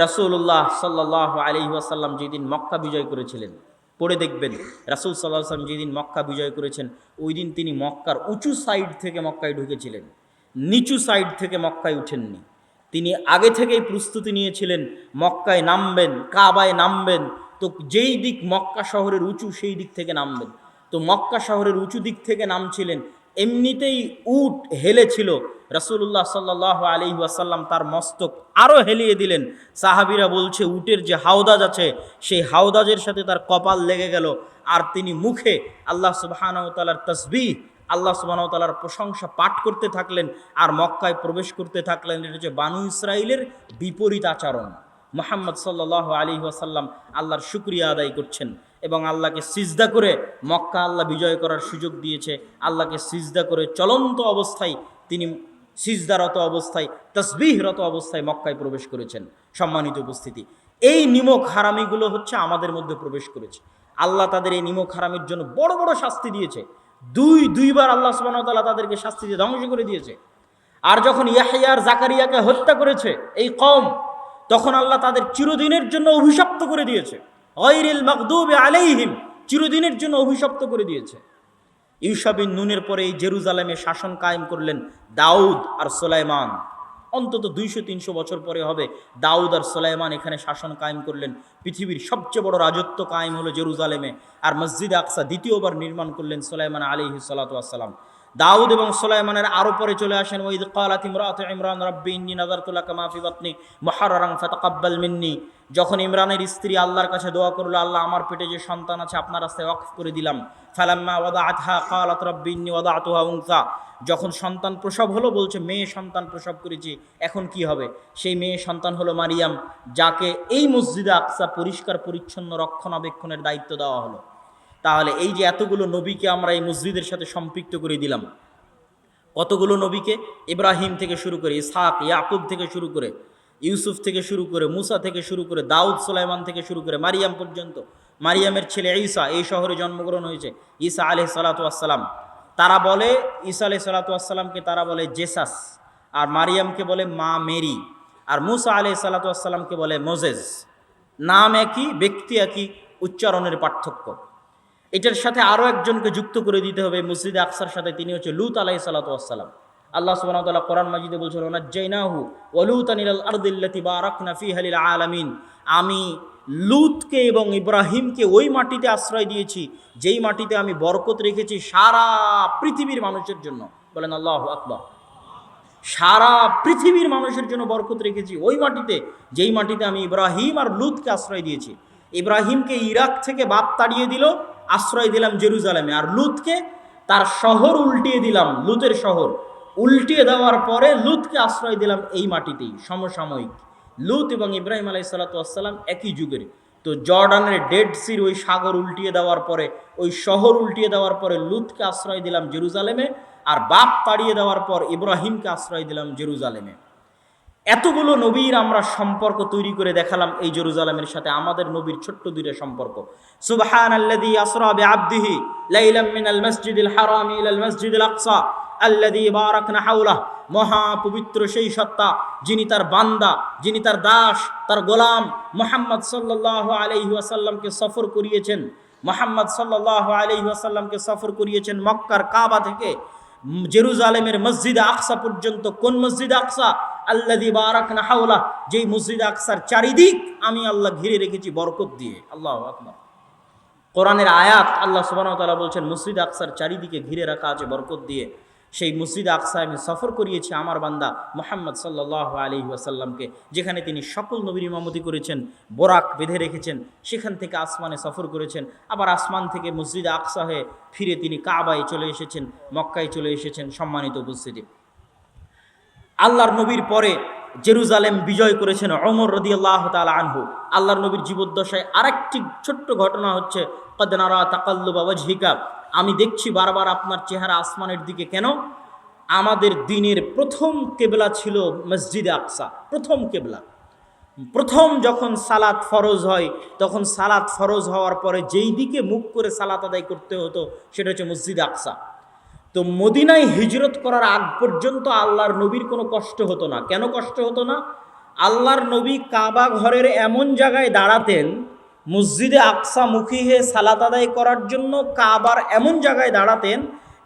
রাসূলুল্লাহ সাল্লাল্লাহু আলাইহি ওয়াসাল্লাম যেদিন মক্কা বিজয় করেছিলেন, পড়ে দেখবেন রাসূল সাল্লাল্লাহু আলাইহি ওয়াসাল্লাম যেদিন মক্কা বিজয় করেছেন ওই দিন তিনি মক্কার উঁচু সাইড থেকে মক্কায় ঢুকেছিলেন, নিচু সাইড থেকে মক্কায় উঠেননি। তিনি আগে থেকেই প্রস্তুতি নিয়েছিলেন মক্কায় নামবেন, কাবায় নামবেন, তো যেই দিক মক্কা শহরের উঁচু সেই দিক থেকে নামবেন। তো মক্কা শহরের উঁচু দিক থেকে নামছিলেন, এমনিতেই উট হেলেছিল, রাসূলুল্লাহ সাল্লাল্লাহু আলাইহি ওয়াসাল্লাম তার মস্তক আরও হেলিয়ে দিলেন। সাহাবীরা বলছে উটের যে হাওদাজ আছে সেই হাওদাজের সাথে তার কপাল লেগে গেল, আর তিনি মুখে আল্লাহ সুবহানাহু ওয়া তাআলার তাসবিহ, আল্লাহ সুবহানাহু ওয়া তাআলার প্রশংসা পাঠ করতে থাকলেন আর মক্কায় প্রবেশ করতে থাকলেন। এটা হচ্ছে বানু ইসরাইলের বিপরীত আচরণ। মুহাম্মদ সাল্লাল্লাহু আলাইহি ওয়াসাল্লাম আল্লাহর শুকরিয়া আদায় করছেন এবং আল্লাহকে সিজদা করে, মক্কা আল্লাহ বিজয় করার সুযোগ দিয়েছে, আল্লাহকে সিজদা করে চলন্ত অবস্থায় তিনি সিজদারত অবস্থায়, তাসবিহরত অবস্থায় মক্কায় প্রবেশ করেছেন। সম্মানিত উপস্থিতি, এই নিমক হারামিগুলো হচ্ছে আমাদের মধ্যে প্রবেশ করেছে। আল্লাহ তাদের এই নিমক হারামির জন্য বড় বড় শাস্তি দিয়েছে। দুইবার আল্লাহ সুবহানাহু ওয়া তাআলা তাদেরকে শাস্তি দিয়ে ধ্বংস করে দিয়েছে। আর যখন ইয়াহইয়া আর জাকারিয়াকে হত্যা করেছে এই কওম, তখন আল্লাহ তাদের চিরদিনের জন্য অভিশপ্ত করে দিয়েছে। গায়রিল মাগদুবি আলাইহিম, চিরদিনের জন্য অভিশপ্ত করে দিয়েছে। ইউশা বিন নুনের পরে এই জেরুজালেমে শাসন কায়েম করলেন দাউদ আর সুলাইমান। অন্তত 200-300 বছর পরে হবে দাউদ আর সুলাইমান এখানে শাসন কায়েম করলেন। পৃথিবীর সবচেয়ে বড় রাজত্ব কায়েম হলো জেরুজালেমে। আর মসজিদে আকসা দ্বিতীয়বার নির্মাণ করলেন সুলাইমান আলাইহিস সালাতু ওয়াস সালাম। দাউদ এবং সুলাইমানের আরও পরে চলে আসেন ওয়াইদ ক্বালাত ইমরাতু ইমরান রাব্বি ইন্নী নাযারতু লাকা মা ফি বাতনি মুহাররারান ফাতাকাব্বাল মিন্নি। যখন ইমরানের স্ত্রী আল্লাহর কাছে দোয়া করলো, আল্লাহ আমার পেটে যে সন্তান আছে আপনার রাস্তায় ওয়াকফ করে দিলাম। ফালাম্মা ওয়াদাআতহা ক্বালাত রাব্বি ইন্নী ওয়াদাতুহা উনসা। যখন সন্তান প্রসব হলো বলছে মেয়ে সন্তান প্রসব করেছি, এখন কি হবে? সেই মেয়ে সন্তান হলো মারিয়াম, যাকে এই মসজিদে আকসা পরিষ্কার পরিচ্ছন্ন রক্ষণাবেক্ষণের দায়িত্ব দেওয়া হলো। তাহলে এই যে এতগুলো নবীকে আমরা এই মসজিদের সাথে সম্পৃক্ত করে দিলাম, কতগুলো নবীকে, ইব্রাহিম থেকে শুরু করে, ইসহাক ইয়াকুব থেকে শুরু করে, ইউসুফ থেকে শুরু করে, মুসা থেকে শুরু করে, দাউদ সুলাইমান থেকে শুরু করে মারিয়াম পর্যন্ত। মারিয়ামের ছেলে ঈসা এই শহরে জন্মগ্রহণ হয়েছে, ঈসা আলাইহিস সালাতু ওয়াস সালাম। তারা বলে ঈসা আলাইহিস সালাতু ওয়াস সালামকে তারা বলে জেসাস, আর মারিয়ামকে বলে মা মেরি, আর মুসা আলাইহিস সালাতু ওয়াস সালামকে বলে মোজেস। নাম একই, ব্যক্তি একই, উচ্চারণের পার্থক্য। এটার সাথে আরও একজনকে যুক্ত করে দিতে হবে মসজিদে আকসার সাথে, তিনি হচ্ছে লূত আলাইহিস সালাতু ওয়াস সালাম। আল্লাহ সুবহানাহু ওয়া তাআলা কোরআন মাজিদে বলছেন ওয়ানাজ্জাইনাহু ওয়া লূতান ইলাল আরদিল্লাতী বারাকনা ফিহা লিল আলামিন। আমি লূতকে এবং ইব্রাহিমকে ওই মাটিতে আশ্রয় দিয়েছি যেই মাটিতে আমি বরকত রেখেছি সারা পৃথিবীর মানুষের জন্য। বলেন আল্লাহু আকবার। সারা পৃথিবীর মানুষের জন্য বরকত রেখেছি ওই মাটিতে, যেই মাটিতে আমি ইব্রাহিম আর লূতকে আশ্রয় দিয়েছি। ইব্রাহিমকে ইরাক থেকে বাপ তাড়িয়ে দিল, আশ্রয় দিলাম জেরুজালেমে, আর লুতকে তার শহর উল্টিয়ে দিলাম, লুতের শহর উল্টিয়ে দেওয়ার পরে লুতকে আশ্রয় দিলাম এই মাটিতেই। সমসাময়িক লুত এবং ইব্রাহিম আলাইহিসসালাম একই যুগের। তো জর্ডানের ডেড সির ওই সাগর উল্টিয়ে দেওয়ার পরে, ওই শহর উল্টিয়ে দেওয়ার পরে লুতকে আশ্রয় দিলাম জেরুজালেমে, আর বাপ তাড়িয়ে দেওয়ার পর ইব্রাহিমকে আশ্রয় দিলাম জেরুজালেমে। এতগুলো নবীর আমরা সম্পর্ক তৈরি করে দেখালাম এই জেরুজালেমের সাথে। আমাদের নবীর ছোট্ট দুইটা সম্পর্ক, সুবহানাল্লাযী আসরা বিআবদিহি লাইলাম মিনাল মাসজিদিল হারামি ইলাল মাসজিদিল আকসা আল্লাযী বারাকনা হাওলাহ, মহা পবিত্র সেই সত্তা যিনি তার বান্দা, যিনি তার দাস, তার গোলাম মুহাম্মদ সাল্লাল্লাহু আলাইহি ওয়াসাল্লামকে সফর করিয়েছেন। মুহাম্মদ সাল্লাল্লাহু আলাইহি ওয়াসাল্লামকে সফর করিয়েছেন মক্কার কাবা থেকে জেরুজালেমের মসজিদে আকসা পর্যন্ত। কোন মসজিদে আকসা? আল্লাযী বারাকনা হাওলা, যেই মসজিদে আকসার চারিদিক আমি আল্লাহ ঘিরে রেখেছি বরকত দিয়ে। আল্লাহু আকবার। কোরআনের আয়াত, আল্লাহ সুবহানাহু ওয়া তাআলা বলছেন মসজিদে আকসার চারিদিকে ঘিরে রাখা আছে বরকত দিয়ে। সেই মসজিদে আকসায় আমি সফর করিয়েছি আমার বান্দা মুহাম্মদ সাল্লাল্লাহু আলাইহি ওয়াসাল্লামকে, যেখানে তিনি সকল নবীর ইমামতি করেছেন, বোরাক বেঁধে রেখেছেন, সেখান থেকে আসমানে সফর করেছেন, আবার আসমান থেকে মসজিদে আকসা হয়ে ফিরে তিনি কাবায় চলে এসেছেন, মক্কায় চলে এসেছেন। সম্মানিত উপস্থিতি, আল্লাহর নবীর পরে জেরুজালেম বিজয় করেছেন ওমর রাদিয়াল্লাহু তাআলা আনহু। আল্লাহর নবীর জীবদ্দশায় আরেকটি ছোট্ট ঘটনা হচ্ছে, ক্বাদ নারা তাকাল্লুবা ওয়াজহিকা, আমি দেখছি বারবার আপনার চেহারা আসমানের দিকে। কেন? আমাদের দিনের প্রথম কেবলা ছিল মসজিদে আকসা, প্রথম কেবলা। প্রথম যখন সালাত ফরজ হয়, তখন সালাত ফরজ হওয়ার পরে যেই দিকে মুখ করে সালাত আদায় করতে হতো সেটা হচ্ছে মসজিদে আকসা। তো মদিনায় হিজরত করার আগ পর্যন্ত আল্লাহর নবীর কোনো কষ্ট হতো না। কেন কষ্ট হতো না? আল্লাহর নবী কাবা ঘরের এমন জায়গায় দাঁড়াতেন, মসজিদে আকসা মুখী হয়ে সালাত আদায় করার জন্য কাবার এমন জায়গায় দাঁড়াতেন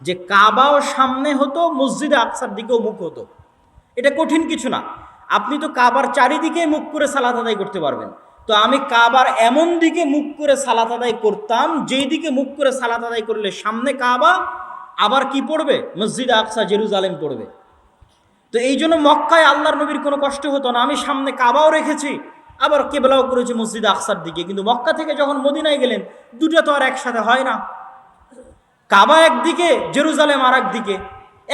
যে কাবাও সামনে হতো, মসজিদে আকসার দিকেও মুখ হতো। এটা কঠিন কিছু না, আপনি তো কাবার চারিদিকে মুখ করে সালাত আদায় করতে পারবেন। তো আমি কাবার এমন দিকে মুখ করে সালাত আদায় করতাম, যেই দিকে মুখ করে সালাত আদায় করলে সামনে কাবা, আবার কি পড়বে? মসজিদে আকসা জেরুজালেম পড়বে। তো এই জন্য মক্কায় আল্লাহর নবীর কোনো কষ্ট হতো না। আমি সামনে কাবাও রেখেছি, আবার কেবলাও করেছি মসজিদে আকসার দিকে। কিন্তু মক্কা থেকে যখন মদিনায় গেলেন, দুটো তো আর একসাথে হয় না। কাবা একদিকে, জেরুজালেম আর একদিকে,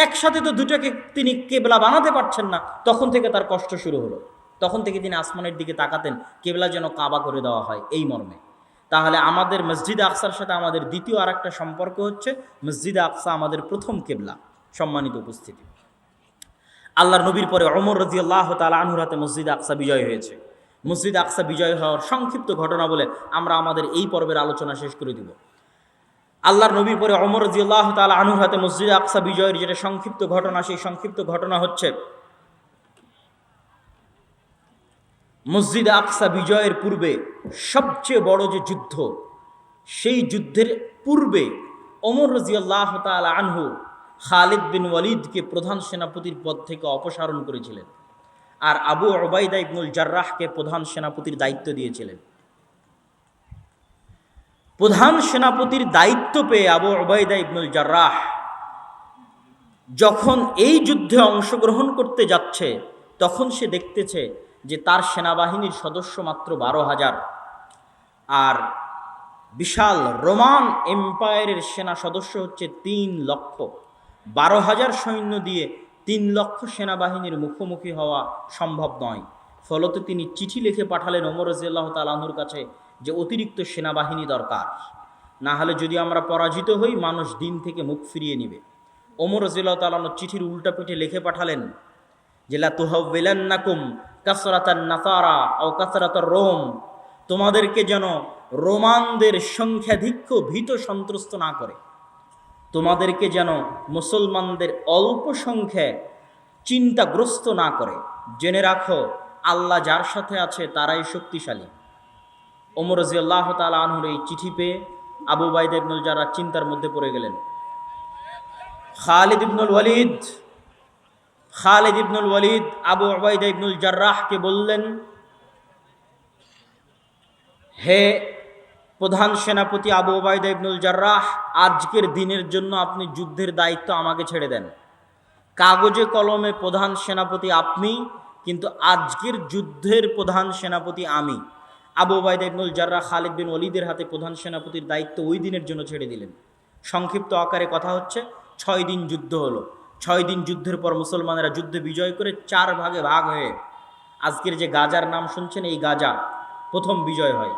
একসাথে তো দুটোকে তিনি কেবলা বানাতে পারছেন না। তখন থেকে তার কষ্ট শুরু হলো। তখন থেকে তিনি আসমানের দিকে তাকাতেন, কেবলা যেন কাবা করে দেওয়া হয়, এই মর্মে। তাহলে আমাদের মসজিদে আকসার সাথে আমাদের দ্বিতীয় আর একটা সম্পর্ক হচ্ছে, মসজিদে আকসা আমাদের প্রথম কেবলা। সম্মানিত উপস্থিতি, আল্লাহর নবীর পরে ওমর রাদিয়াল্লাহু তাআলা আনহুর হাতে মসজিদে আকসা বিজয় হয়েছে। মসজিদে আকসা বিজয় হওয়ার সংক্ষিপ্ত ঘটনা বলে আমরা আমাদের এই পর্বের আলোচনা শেষ করে দিব। আল্লাহর নবীর পরে ওমর রাদিয়াল্লাহু তাআলা আনহুর হাতে মসজিদে আকসা বিজয়ের যেটা সংক্ষিপ্ত ঘটনা, সেই সংক্ষিপ্ত ঘটনা হচ্ছে, মসজিদে আকসা বিজয়ের পূর্বে সবচেয়ে বড় যে যুদ্ধ, সেই যুদ্ধের পূর্বে ওমর রাদিয়াল্লাহু তাআলা আনহু খালিদ বিন ওয়ালিদকে প্রধান সেনাপতির পদ থেকে অপসারণ করেছিলেন, আর আবু উবাইদা ইবনুল জাররাহকে প্রধান সেনাপতির দায়িত্ব দিয়েছিলেন। প্রধান সেনাপতির দায়িত্ব পেয়ে আবু উবাইদা ইবনুল জাররাহ যখন এই যুদ্ধে অংশগ্রহণ করতে যাচ্ছে, তখন সে দেখতেছে যে তার সেনাবাহিনীর সদস্য মাত্র 12,000, আর বিশাল রোমান এম্পায়ারের সেনা সদস্য হচ্ছে 3 লক্ষ। 12,000 সৈন্য দিয়ে 3 লক্ষ সেনাবাহিনীর মুখোমুখি হওয়া সম্ভব নয়। ফলত তিনি চিঠি লিখে পাঠালেন ওমর রাদিয়াল্লাহু তাআলা আনহুর কাছে যে অতিরিক্ত সেনাবাহিনী দরকার, না হলে যদি আমরা পরাজিত হই মানুষ দিন থেকে মুখ ফিরিয়ে নিবে। ওমর রাদিয়াল্লাহু তাআলা আনহু চিঠির উল্টা পিঠে লিখে পাঠালেন যে লা তুহাওয়িলান্নাকুম কাসরাতান নাসারা আও কাসরাতার রোম, তোমাদেরকে যেন রোমানদের সংখ্যাধিক্য ভীত সন্ত্রস্ত না করে, তোমাদেরকে যেন মুসলমানদের অল্প সংখ্যায় চিন্তাগ্রস্ত না করে। জেনে রাখো আল্লাহ যার সাথে আছে তারাই শক্তিশালী। ওমর রাদিয়াল্লাহু তাআলা আনহুর এই চিঠি পেয়ে আবু উবাইদা ইবনুল জাররাহ চিন্তার মধ্যে পড়ে গেলেন। খালিদ ইবনুল ওয়ালিদ আবু উবাইদা ইবনুল জাররাহকে বললেন, হে প্রধান সেনাপতি আবু উবাইদা ইবনুল জাররাহ, আজকের দিনের জন্য আপনি যুদ্ধের দায়িত্ব আমাকে ছেড়ে দেন। কাগজে কলমে প্রধান সেনাপতি আপনি, কিন্তু আজকের যুদ্ধের প্রধান সেনাপতি আমি। আবু উবাইদা ইবনুল জাররাহ খালিদ বিন ওয়ালিদের হাতে প্রধান সেনাপতির দায়িত্ব ওই দিনের জন্য ছেড়ে দিলেন। সংক্ষিপ্ত আকারে কথা হচ্ছে, 6 দিন যুদ্ধ হলো। 6 দিন যুদ্ধের পর মুসলমানেরা যুদ্ধে বিজয় করে 4 ভাগে ভাগ হয়ে আজকের যে গাজার নাম শুনছেন, এই গাজা প্রথম বিজয় হয়।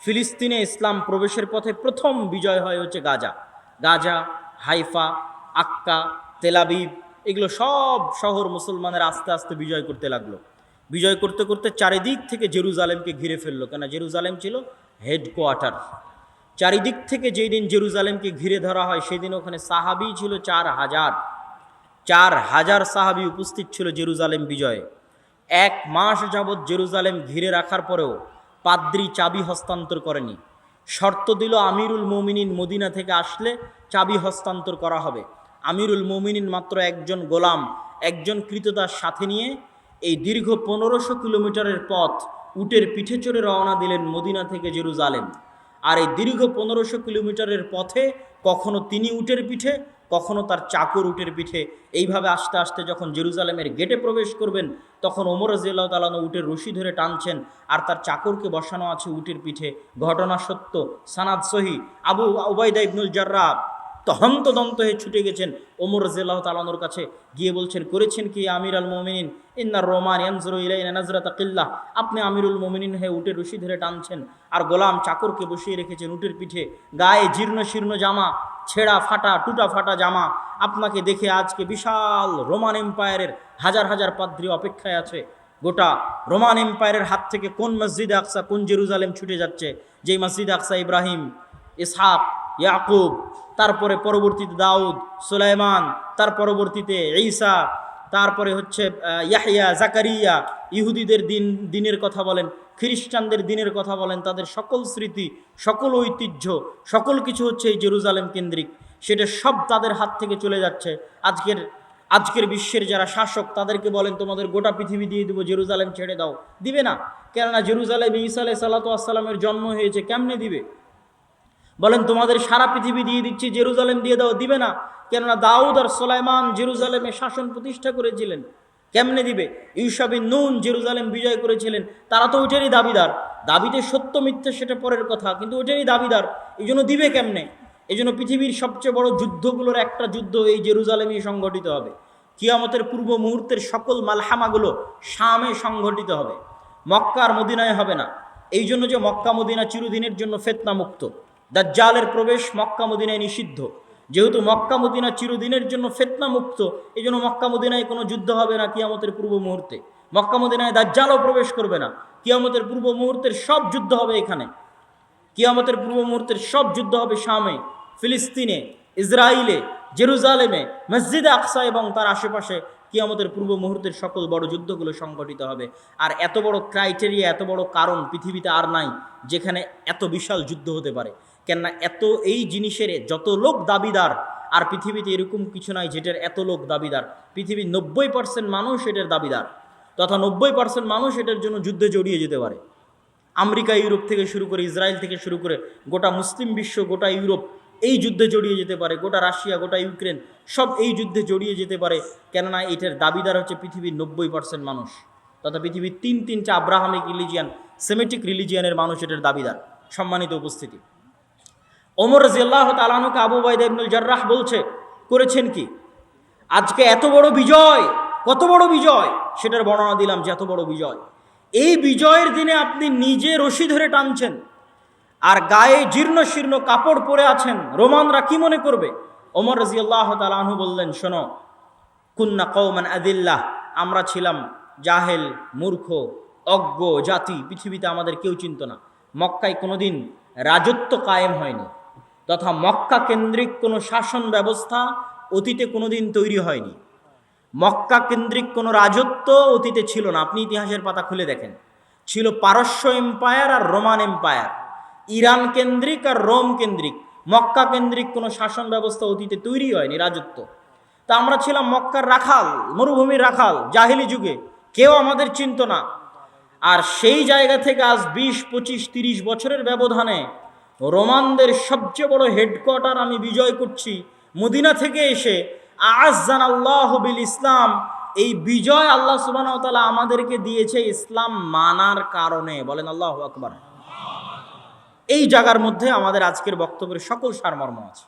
ফিলিস্তিনে ইসলাম প্রবেশের পথে প্রথম বিজয় হয় হচ্ছে গাজা। গাজা, হাইফা, আক্কা, তেলাবিব, এগুলো সব শহর মুসলমানের আস্তে আস্তে বিজয় করতে লাগলো। বিজয় করতে করতে চারিদিক থেকে জেরুজালেমকে ঘিরে ফেললো, কেন জেরুজালেম ছিল হেডকোয়ার্টার। চারিদিক থেকে যেই দিন জেরুজালেমকে ঘিরে ধরা হয়, সেদিন ওখানে সাহাবি ছিল 4000। 4000 সাহাবি উপস্থিত ছিল জেরুজালেম বিজয়ে। 1 মাস যাবৎ জেরুজালেম ঘিরে রাখার পরেও পাদ্রী চাবি হস্তান্তর করেনি। শর্ত দিল আমিরুল মুমিনিন মদিনা থেকে আসলে চাবি হস্তান্তর করা হবে। আমিরুল মুমিনিন মাত্র একজন গোলাম, একজন ক্রীতদাস সাথে নিয়ে এই দীর্ঘ 1500 কিলোমিটারের পথ উটের পিঠে চড়ে রওনা দিলেন মদিনা থেকে জেরুজালেম। আর এই দীর্ঘ 1500 কিলোমিটারের পথে কখনো তিনি উটের পিঠে, কখনো তার চাকর উটের পিঠে, এইভাবে আস্তে আস্তে যখন জেরুজালেমের গেটে প্রবেশ করবেন, তখন ওমর রাদিয়াল্লাহু তাআলা উটের রশি ধরে টানছেন আর তার চাকরকে বসানো আছে উটের পিঠে। ঘটনা সত্য, সানাদ সহি। আবু উবাইদা ইবনুল জাররাহ হন্তদন্ত হয়ে ছুটে গেছেন ওমর রাদিয়াল্লাহু তাআলার কাছে, গিয়ে বলছেন, করেছেন কি আমির আল মুমিনিন, ইন্নার রহমান ইয়ানজুরু ইলাইনা নাজরাতা কিল্লাহ। আপনি আমিরুল মুমিনিন হয়ে উটের রশি ধরে টানছেন আর গোলাম চাকরকে বসিয়ে রেখেছেন উটের পিঠে, গায়ে জীর্ণ শীর্ণ জামা, ছেঁড়া ফাটা টুটা ফাটা জামা। আপনাকে দেখে আজকে বিশাল রোমান এম্পায়ারের হাজার হাজার পাদ্রী অপেক্ষায় আছে। গোটা রোমান এম্পায়ারের হাত থেকে কোন মসজিদে আকসা, কোন জেরুজালেম ছুটে যাচ্ছে, যেই মসজিদে আকসা ইব্রাহিম, ইসহাক, ইয়াকুব, তারপরে পরবর্তীতে দাউদ, সুলাইমান, তার পরবর্তীতে ঈসা, তারপরে হচ্ছে ইয়াহইয়া, জাকারিয়া। ইহুদিদের দিনের কথা বলেন, খ্রিস্টানদের দিনের কথা বলেন, তাদের সকল স্মৃতি, সকল ঐতিহ্য, সকল কিছু হচ্ছে এই জেরুজালেম কেন্দ্রিক। সেটা সব তাদের হাত থেকে চলে যাচ্ছে। আজকের বিশ্বের যারা শাসক, তাদেরকে বলেন তোমাদের গোটা পৃথিবী দিয়ে দেবো, জেরুজালেম ছেড়ে দাও, দিবে না। কেননা জেরুজালেমে ঈসা আলাইহিস সালাতু ওয়াস সালামের জন্ম হয়েছে, কেমনে দিবে? বলেন তোমাদের সারা পৃথিবী দিয়ে দিচ্ছি, জেরুজালেম দিয়ে দাও, দিবে না। কেননা দাউদ আর সুলাইমান জেরুজালেমে শাসন প্রতিষ্ঠা করেছিলেন, কেমনে দিবে? ইউশা বিন নুন জেরুজালেম বিজয় করেছিলেন, তারা তো ওইটারই দাবিদার। দাবিতে সত্য মিথ্যে সেটা পরের কথা, কিন্তু ওইটারই দাবিদার, এই জন্য দিবে কেমনে? এই জন্য পৃথিবীর সবচেয়ে বড় যুদ্ধগুলোর একটা যুদ্ধ এই জেরুজালেমেই সংঘটিত হবে। কিয়ামতের পূর্ব মুহূর্তের সকল মালহামাগুলো শামে সংঘটিত হবে, মক্কা আর মদিনায় হবে না। এই জন্য যে মক্কা মদিনা চিরদিনের জন্য ফিতনা মুক্ত, দাজ্জালের প্রবেশ মক্কা মদিনায় নিষিদ্ধ। যেহেতু মক্কা মদিনা চিরদিনের জন্য ফিতনা মুক্ত, এই জন্য মক্কা মদিনায় কোনো যুদ্ধ হবে না কিয়ামতের পূর্ব মুহূর্তে। মক্কা মদিনায় দাজ্জালও প্রবেশ করবে না। কিয়ামতের পূর্ব মুহূর্তের সব যুদ্ধ হবে এখানে। কিয়ামতের পূর্ব মুহূর্তের সব যুদ্ধ হবে শামে, ফিলিস্তিনে, ইসরায়েলে, জেরুজালেমে, মসজিদে আকসা এবং তার আশেপাশে। কিয়ামতের পূর্ব মুহূর্তের সকল বড় যুদ্ধগুলো সংঘটিত হবে। আর এত বড় ক্রাইটেরিয়া, এত বড় কারণ পৃথিবীতে আর নাই যেখানে এত বিশাল যুদ্ধ হতে পারে। কেননা এত এই জিনিসের যত লোক দাবিদার, আর পৃথিবীতে এরকম কিছু নাই যেটার এত লোক দাবিদার। পৃথিবীর 90% মানুষ এটার দাবিদার, তথা 90% মানুষ এটার জন্য যুদ্ধে জড়িয়ে যেতে পারে। আমেরিকা, ইউরোপ থেকে শুরু করে, ইসরায়েল থেকে শুরু করে গোটা মুসলিম বিশ্ব, গোটা ইউরোপ এই যুদ্ধে জড়িয়ে যেতে পারে। গোটা রাশিয়া, গোটা ইউক্রেন সব এই যুদ্ধে জড়িয়ে যেতে পারে। কেননা এটার দাবিদার হচ্ছে পৃথিবীর 90% মানুষ, তথা পৃথিবীর 3টা আব্রাহামিক রিলিজিয়ান, সেমেটিক রিলিজিয়ানের মানুষ এটার দাবিদার। সম্মানিত উপস্থিতি, ওমর রাদিয়াল্লাহু তাআলা আনহুকে আবু উবাইদা ইবনুল জাররাহ বলছে, করেছেন কি? আজকে এত বড় বিজয়, কত বড় বিজয় সেটার বর্ণনা দিলাম যে এত বড় বিজয়। এই বিজয়ের দিনে আপনি নিজে রশি ধরে টানছেন আর গায়ে জীর্ণ শীর্ণ কাপড় পরে আছেন, রোমানরা কি মনে করবে? ওমর রাদিয়াল্লাহু তাআলা আনহু বললেন, শোনো, কুন্না কওমান আদিল্লাহ, আমরা ছিলাম জাহেল, মূর্খ, অজ্ঞ জাতি, পৃথিবীতে আমাদের কেউ চিনত না। মক্কায় কোনোদিন রাজত্ব কায়েম হয়নি, তথা মক্কা কেন্দ্রিক কোনো শাসন ব্যবস্থা অতীতে কোনোদিন তৈরি হয়নি। মক্কা কেন্দ্রিক কোনো রাজত্ব অতীতে ছিল না। আপনি ইতিহাসের পাতা খুলে দেখেন, ছিল পারস্য এম্পায়ার আর রোমান এম্পায়ার, ইরান কেন্দ্রিক আর রোম কেন্দ্রিক। মক্কা কেন্দ্রিক কোনো শাসন ব্যবস্থা অতীতে তৈরি হয়নি, রাজত্ব। তা আমরা ছিলাম মক্কার রাখাল, মরুভূমির রাখাল, জাহিলি যুগে কেউ আমাদের চিনত না। আর সেই জায়গা থেকে আজ 20, 25, 30 বছরের ব্যবধানে রোমানদের সবচেয়ে বড় হেডকোয়ার্টার আমি বিজয় করছি মদিনা থেকে এসে। আযানাল্লাহু বিল ইসলাম, এই বিজয় আল্লাহ সুবহানাহু ওয়া তাআলা আমাদেরকে দিয়েছে ইসলাম মানার কারণে। বলেন আল্লাহু আকবার। এই জায়গার মধ্যে আমাদের আজকের বক্তব্যের সকল সারমর্ম আছে।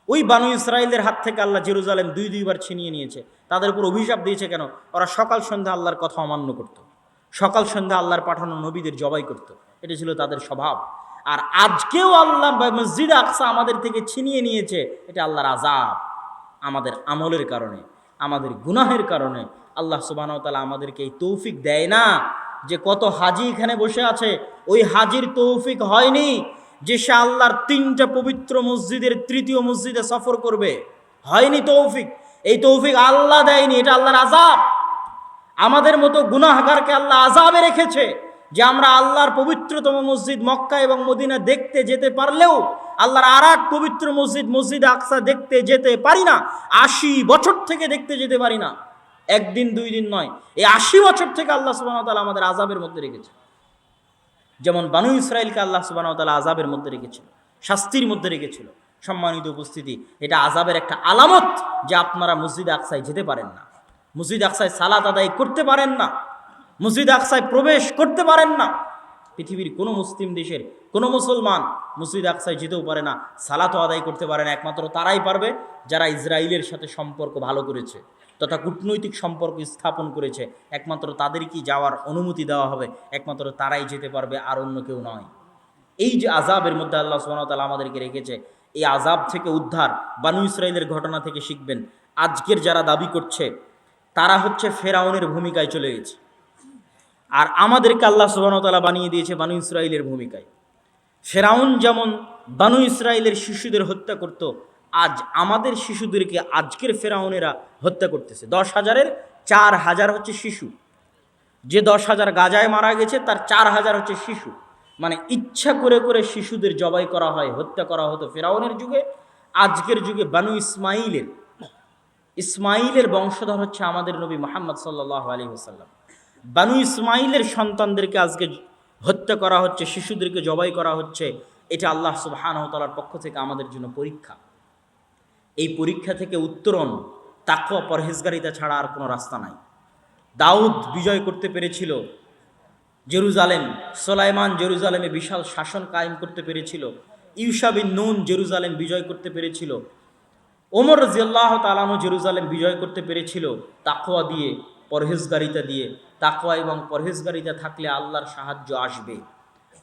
ওই বানু ইসরাইলের হাত থেকে আল্লাহ জেরুজালেম দুইবার ছিনিয়ে নিয়েছে। তাদের উপর অভিশাপ দিয়েছে কেন? ওরা সকাল সন্ধ্যা আল্লাহর কথা অমান্য করত, সকাল সন্ধ্যা আল্লাহর পাঠানো নবীদের জবাই করত। এটা ছিল তাদের স্বভাব। আর আজকেও আল্লাহ মসজিদ আকসা আমাদের থেকে ছিনিয়ে নিয়েছে, এটা আল্লাহর আযাব। আমাদের আমলের কারণে, আমাদের গুনাহের কারণে আল্লাহ সুবহানাহু ওয়া তাআলা আমাদেরকে এই তৌফিক দেয় না। যে কত হাজি এখানে বসে আছে, ওই হাজির তৌফিক হয়নি যে সে আল্লাহর 3টা পবিত্র মসজিদের 3য় মসজিদে সফর করবে, হয়নি তৌফিক। এই তৌফিক আল্লাহ দেয়নি, এটা আল্লাহর আযাব। আমাদের মতো গুনাহগারকে আল্লাহ আযাবে রেখেছে যে আমরা আল্লাহর পবিত্রতম মসজিদ মক্কা এবং মদিনা দেখতে যেতে পারলেও আল্লাহর আর এক পবিত্র মসজিদ মসজিদ আকসা দেখতে যেতে পারি না। 80 বছর থেকে দেখতে যেতে পারি না, একদিন 2 দিন নয়, এই 80 বছর থেকে আল্লাহ সুবহানাহু ওয়া তাআলা আমাদের আযাবের মধ্যে রেখেছে। যেমন বানু ইসরাইলকে আল্লাহ সুবহানাহু ওয়া তাআলা আযাবের মধ্যে রেখেছিল, শাস্তির মধ্যে রেখেছিল। সম্মানিত উপস্থিতি, এটা আযাবের একটা আলামত যে আপনারা মসজিদ আকসায় যেতে পারেন না, মসজিদ আকসায় সালাত আদায় করতে পারেন না, মসজিদ আকসায় প্রবেশ করতে পারেন না। পৃথিবীর কোনো মুসলিম দেশের কোনো মুসলমান মসজিদ আকসায় যেতেও পারে না, সালাতও আদায় করতে পারে না। একমাত্র তারাই পারবে যারা ইসরায়েলের সাথে সম্পর্ক ভালো করেছে তথা কূটনৈতিক সম্পর্ক স্থাপন করেছে। একমাত্র তাদেরকেই যাওয়ার অনুমতি দেওয়া হবে, একমাত্র তারাই যেতে পারবে, আর অন্য কেউ নয়। এই যে আযাবের মধ্যে আল্লাহ সুবহানাহু ওয়া তাআলা আমাদেরকে রেখেছে, এই আযাব থেকে উদ্ধার বানু ইসরাইলের ঘটনা থেকে শিখবেন। আজকের যারা দাবি করছে তারা হচ্ছে ফেরাউনের ভূমিকায় চলে গেছে, আর আমাদেরকে আল্লাহ সুবহানাহু ওয়া তাআলা বানিয়ে দিয়েছে বানু ইসরাইলের ভূমিকায়। ফেরাউন যেমন বানু ইসরাইলের শিশুদের হত্যা করত, আজ আমাদের শিশুদেরকে আজকের ফেরাউনেরা হত্যা করতেছে। 10,000-এর 4,000 হচ্ছে শিশু। যে 10,000 গাজায় মারা গেছে তার 4,000 হচ্ছে শিশু। মানে ইচ্ছা করে করে শিশুদের জবাই করা হয়, হত্যা করা হতো ফেরাউনের যুগে। আজকের যুগে বানু ইসমাইলের বংশধর হচ্ছে আমাদের নবী মুহাম্মদ সাল্লাল্লাহু আলাইহি ওয়াসাল্লাম। বানু ইসমাইলের সন্তানদেরকে আজকে হত্যা করা হচ্ছে, শিশুদেরকে জবাই করা হচ্ছে। এটা আল্লাহ সুবহানাহু ওয়া তাআলার পক্ষ থেকে আমাদের জন্য পরীক্ষা। এই পরীক্ষা থেকে উত্তরণ তাকওয়া পরহেজগারিতা ছাড়া আর কোনো রাস্তা নাই। দাউদ বিজয় করতে পেরেছিল জেরুজালেম, সুলাইমান জেরুজালেমে বিশাল শাসন কায়েম করতে পেরেছিল, ইউশা বিন নুন জেরুজালেম বিজয় করতে পেরেছিল, ওমর রাদিয়াল্লাহু তাআলা আনহু জেরুজালেম বিজয় করতে পেরেছিল তাকওয়া দিয়ে, পরহেজগারিতা দিয়ে। তাকওয়া এবং পরহেজগারিতা থাকলে আল্লাহর সাহায্য আসবে,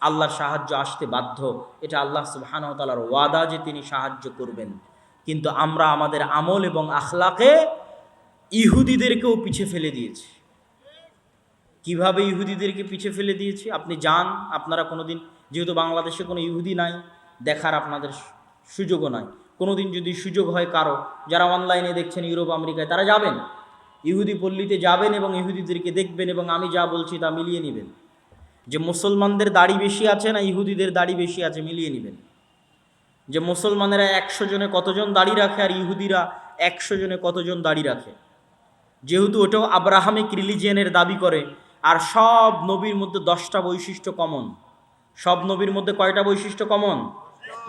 আল্লাহর সাহায্য আসতে বাধ্য। এটা আল্লাহ সুবহানাহু ওয়া তাআলার ওয়াদা যে তিনি সাহায্য করবেন। কিন্তু আমরা আমাদের আমল এবং আখলাকে ইহুদিদেরকেও পিছে ফেলে দিয়েছি। কিভাবে ইহুদিদেরকে পিছে ফেলে দিয়েছি? আপনি যান, আপনারা কোনোদিন, যেহেতু বাংলাদেশে কোনো ইহুদি নাই, দেখার আপনাদের সুযোগও নাই। কোনোদিন যদি সুযোগ হয় কারো, যারা অনলাইনে দেখছেন ইউরোপ আমেরিকায়, তারা যাবেন, ইহুদি পল্লীতে যাবেন এবং ইহুদিদেরকে দেখবেন এবং আমি যা বলছি তা মিলিয়ে নেবেন। যে মুসলমানদের দাড়ি বেশি আছে না ইহুদিদের দাড়ি বেশি আছে, মিলিয়ে নেবেন। যে মুসলমানেরা 100 জনে কতজন দাড়ি রাখে আর ইহুদিরা 100 জনে কতজন দাড়ি রাখে। যেহেতু ওটাও আব্রাহামিক রিলিজিয়নের দাবি করে, আর সব নবীর মধ্যে 10টা বৈশিষ্ট্য কমন। সব নবীর মধ্যে কয়টা বৈশিষ্ট্য কমন?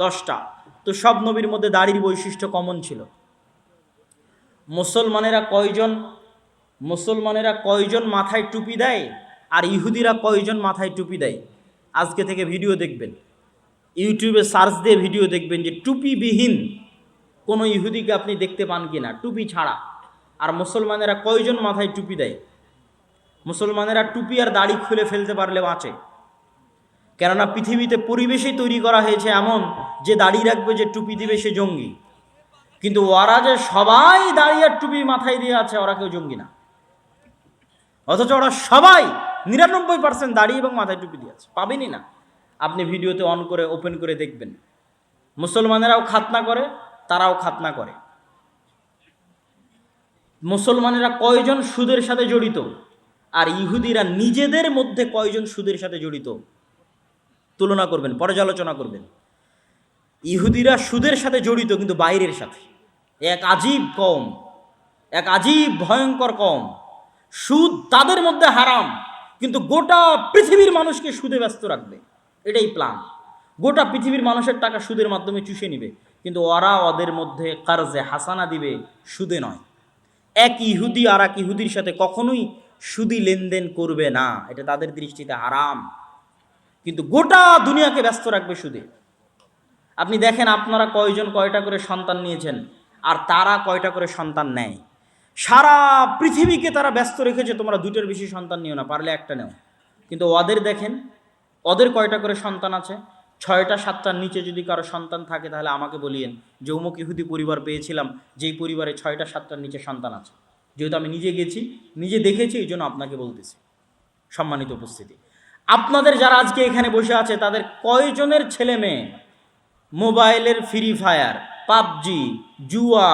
10টা। তো সব নবীর মধ্যে দাড়ির বৈশিষ্ট্য কমন ছিল। মুসলমানেরা কয়জন মাথায় টুপি দেয় আর ইহুদিরা কয়জন মাথায় টুপি দেয়? আজকে থেকে ভিডিও দেখবেন, ইউটিউবে সার্চ দিয়ে ভিডিও দেখবেন যে টুপিবিহীন কোনো ইহুদিকে আপনি দেখতে পান কিনা, টুপি ছাড়া। আর মুসলমানেরা কয়জন মাথায় টুপি দেয়? মুসলমানেরা টুপি আর দাড়ি খুলে ফেলতে পারলে বাঁচে, কেননা পৃথিবীতে পরিবেশই তৈরি করা হয়েছে এমন যে দাড়ি রাখবে, যে টুপি দিবে সে জঙ্গি। কিন্তু ওরা যে সবাই দাড়ি আর টুপি মাথায় দিয়ে আছে, ওরা কেউ জঙ্গি না। অথচ ওরা সবাই 99% দাড়ি এবং মাথায় টুপি দিয়ে আছে, পাবেনই না। আপনি ভিডিওতে অন করে ওপেন করে দেখবেন। মুসলমানেরাও খাতনা করে, তারাও খাতনা করে। মুসলমানেরা কয়জন সুদের সাথে জড়িত আর ইহুদিরা নিজেদের মধ্যে কয়জন সুদের সাথে জড়িত, তুলনা করবেন, পর্যালোচনা করবেন। ইহুদিরা সুদের সাথে জড়িত কিন্তু বাইরের সাথে। এক আজীব কওম, এক আজীব ভয়ঙ্কর কওম। সুদ তাদের মধ্যে হারাম, কিন্তু গোটা পৃথিবীর মানুষকে সুদে ব্যস্ত রাখবে, এটাই প্ল্যান। গোটা পৃথিবীর মানুষের টাকা সুদের মাধ্যমে চুষে নিবে, কিন্তু ওরা ওদের মধ্যে কারজে হাসানা দিবে, সুদে নয়। এক ইহুদি আর এক ইহুদির সাথে কখনোই সুদি লেনদেন করবে না, এটা তাদের দৃষ্টিতে হারাম। কিন্তু গোটা দুনিয়াকে ব্যস্ত রাখবে সুদে। আপনি দেখেন আপনারা কয়জন কয়টা করে সন্তান নিয়েছেন, আর তারা কয়টা করে সন্তান নেয়। সারা পৃথিবীকে তারা ব্যস্ত রেখেছে, তোমরা দুটোর বেশি সন্তান নিও না, পারলে একটা নেও। কিন্তু ওদের দেখেন, ওদের কয়টা করে সন্তান আছে? 6টা 7টার নিচে যদি কারো সন্তান থাকে তাহলে আমাকে বলিয়েন যে অমুক ইহুদি পরিবার পেয়েছিলাম, যেই পরিবারে 6টা 7টার নিচে সন্তান আছে। যেহেতু আমি নিজে গেছি, নিজে দেখেছি, এই জন্য আপনাকে বলতেছি। সম্মানিত উপস্থিতি, আপনাদের যারা আজকে এখানে বসে আছে তাদের কয়জনের ছেলে মেয়ে মোবাইলের ফ্রি ফায়ার, পাবজি, জুয়া,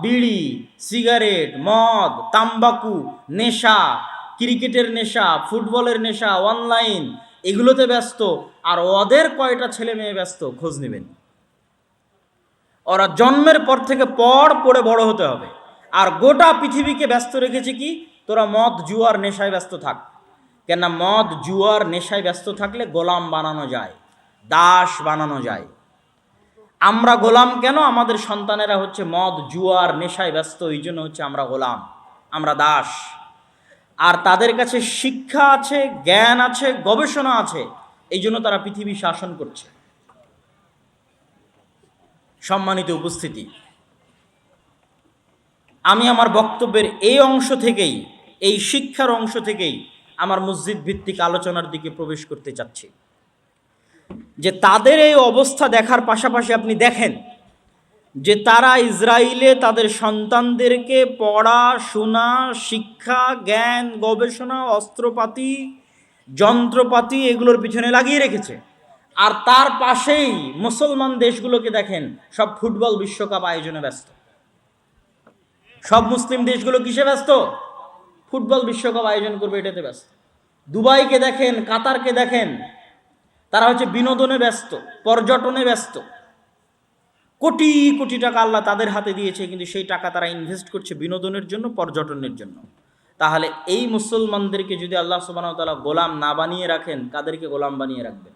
বিড়ি, সিগারেট, মদ, তাম্বাকু, নেশা, ক্রিকেটের নেশা, ফুটবলের নেশা, অনলাইন, এগুলোতে ব্যস্ত? আর ওদের কয়টা ছেলে মেয়ে ব্যস্ত খোঁজ নেবেন। ওরা জন্মের পর থেকে পড়ে বড় হতে হবে, আর গোটা পৃথিবীকে ব্যস্ত রেখেছে কি, তোরা মদ জুয়ার নেশায় ব্যস্ত থাক। কেননা মদ জুয়ার নেশায় ব্যস্ত থাকলে গোলাম বানানো যায়, দাস বানানো যায়। আমরা গোলাম কেন? আমাদের সন্তানেরা হচ্ছে মদ জুয়ার নেশায় ব্যস্ত, এই জন্য হচ্ছে আমরা গোলাম, আমরা দাস। আর তাদের কাছে শিক্ষা আছে, জ্ঞান আছে, গবেষণা আছে, এই জন্য তারা পৃথিবী শাসন করছে। সম্মানিত উপস্থিতি, আমি আমার বক্তব্যের এই অংশ থেকেই, এই শিক্ষার অংশ থেকেই আমার মসজিদ ভিত্তিক আলোচনার দিকে প্রবেশ করতে চাচ্ছি। যে তাদের এই অবস্থা দেখার পাশাপাশি আপনি দেখেন যে তারা ইসরায়েলে তাদের সন্তানদেরকে পড়াশোনা, শিক্ষা, জ্ঞান, গবেষণা, অস্ত্রপাতি, যন্ত্রপাতি এগুলোর পিছনে লাগিয়ে রেখেছে। আর তার পাশেই মুসলমান দেশগুলোকে দেখেন, সব ফুটবল বিশ্বকাপ আয়োজনে ব্যস্ত। সব মুসলিম দেশগুলো কিসে ব্যস্ত? ফুটবল বিশ্বকাপ আয়োজন করবে, এটাতে ব্যস্ত। দুবাইকে দেখেন, কাতারকে দেখেন, তারা হচ্ছে বিনোদনে ব্যস্ত, পর্যটনে ব্যস্ত। কোটি কোটি টাকা আল্লাহ তাদের হাতে দিয়েছে, কিন্তু সেই টাকা তারা ইনভেস্ট করছে বিনোদনের জন্য, পর্যটনের জন্য। তাহলে এই মুসলমানদেরকে যদি আল্লাহ সুবহানাহু ওয়া তাআলা গোলাম না বানিয়ে রাখেন, কাদেরকে গোলাম বানিয়ে রাখবেন?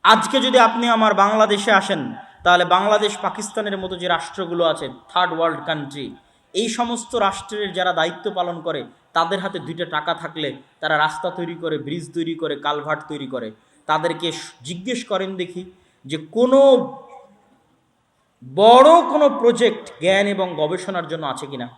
আজকে যদি আপনি আমার বাংলাদেশে আসেন, তাহলে বাংলাদেশ, পাকিস্তানের মতো যে রাষ্ট্রগুলো আছে, থার্ড ওয়ার্ল্ড কান্ট্রি, এই সমস্ত রাষ্ট্রের যারা দায়িত্ব পালন করে, তাদের হাতে 2টা টাকা থাকলে তারা রাস্তা তৈরি করে, ব্রিজ তৈরি করে, কালভার্ট তৈরি করে। তাদেরকে জিজ্ঞেস করেন দেখি যে কোনো বড় কোনো প্রজেক্ট জ্ঞান এবং গবেষণার জন্য আছে কিনা।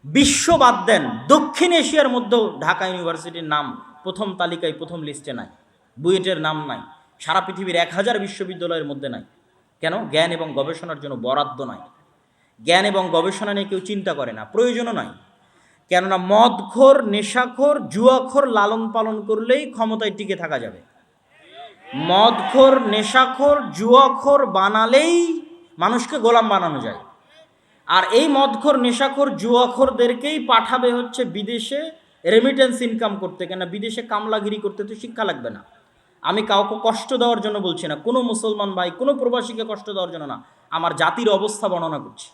বিশ্ব বাদ দেন, দক্ষিণ এশিয়ার মধ্যেও ঢাকা ইউনিভার্সিটির নাম প্রথম তালিকায়, প্রথম লিস্টে নাই। বুয়েটের নাম নাই, সারা পৃথিবীর 1000 বিশ্ববিদ্যালয়ের মধ্যে নাই। কেন? জ্ঞান এবং গবেষণার জন্য বরাদ্দ নাই। জ্ঞান এবং গবেষণা নিয়ে কেউ চিন্তা করে না, প্রয়োজনও নাই। কেননা মদখোর, নেশাখোর, জুয়াখোর লালন পালন করলেই ক্ষমতায় টিকে থাকা যাবে। মদখোর, নেশাখোর, জুয়াখোর বানালেই মানুষকে গোলাম বানানো যায়। আর এই মদখোর, নেশাখোর, জুয়াখোরদেরকেই পাঠাবে হচ্ছে বিদেশে রেমিটেন্স ইনকাম করতে। কেন? বিদেশে কামলাগিরি করতে তো শিক্ষা লাগবে না। আমি কাউকে কষ্ট দেওয়ার জন্য বলছি না, কোনো মুসলমান ভাই, কোনো প্রবাসীকে কষ্ট দেওয়ার জন্য না, আমার জাতির অবস্থা বর্ণনা করছি।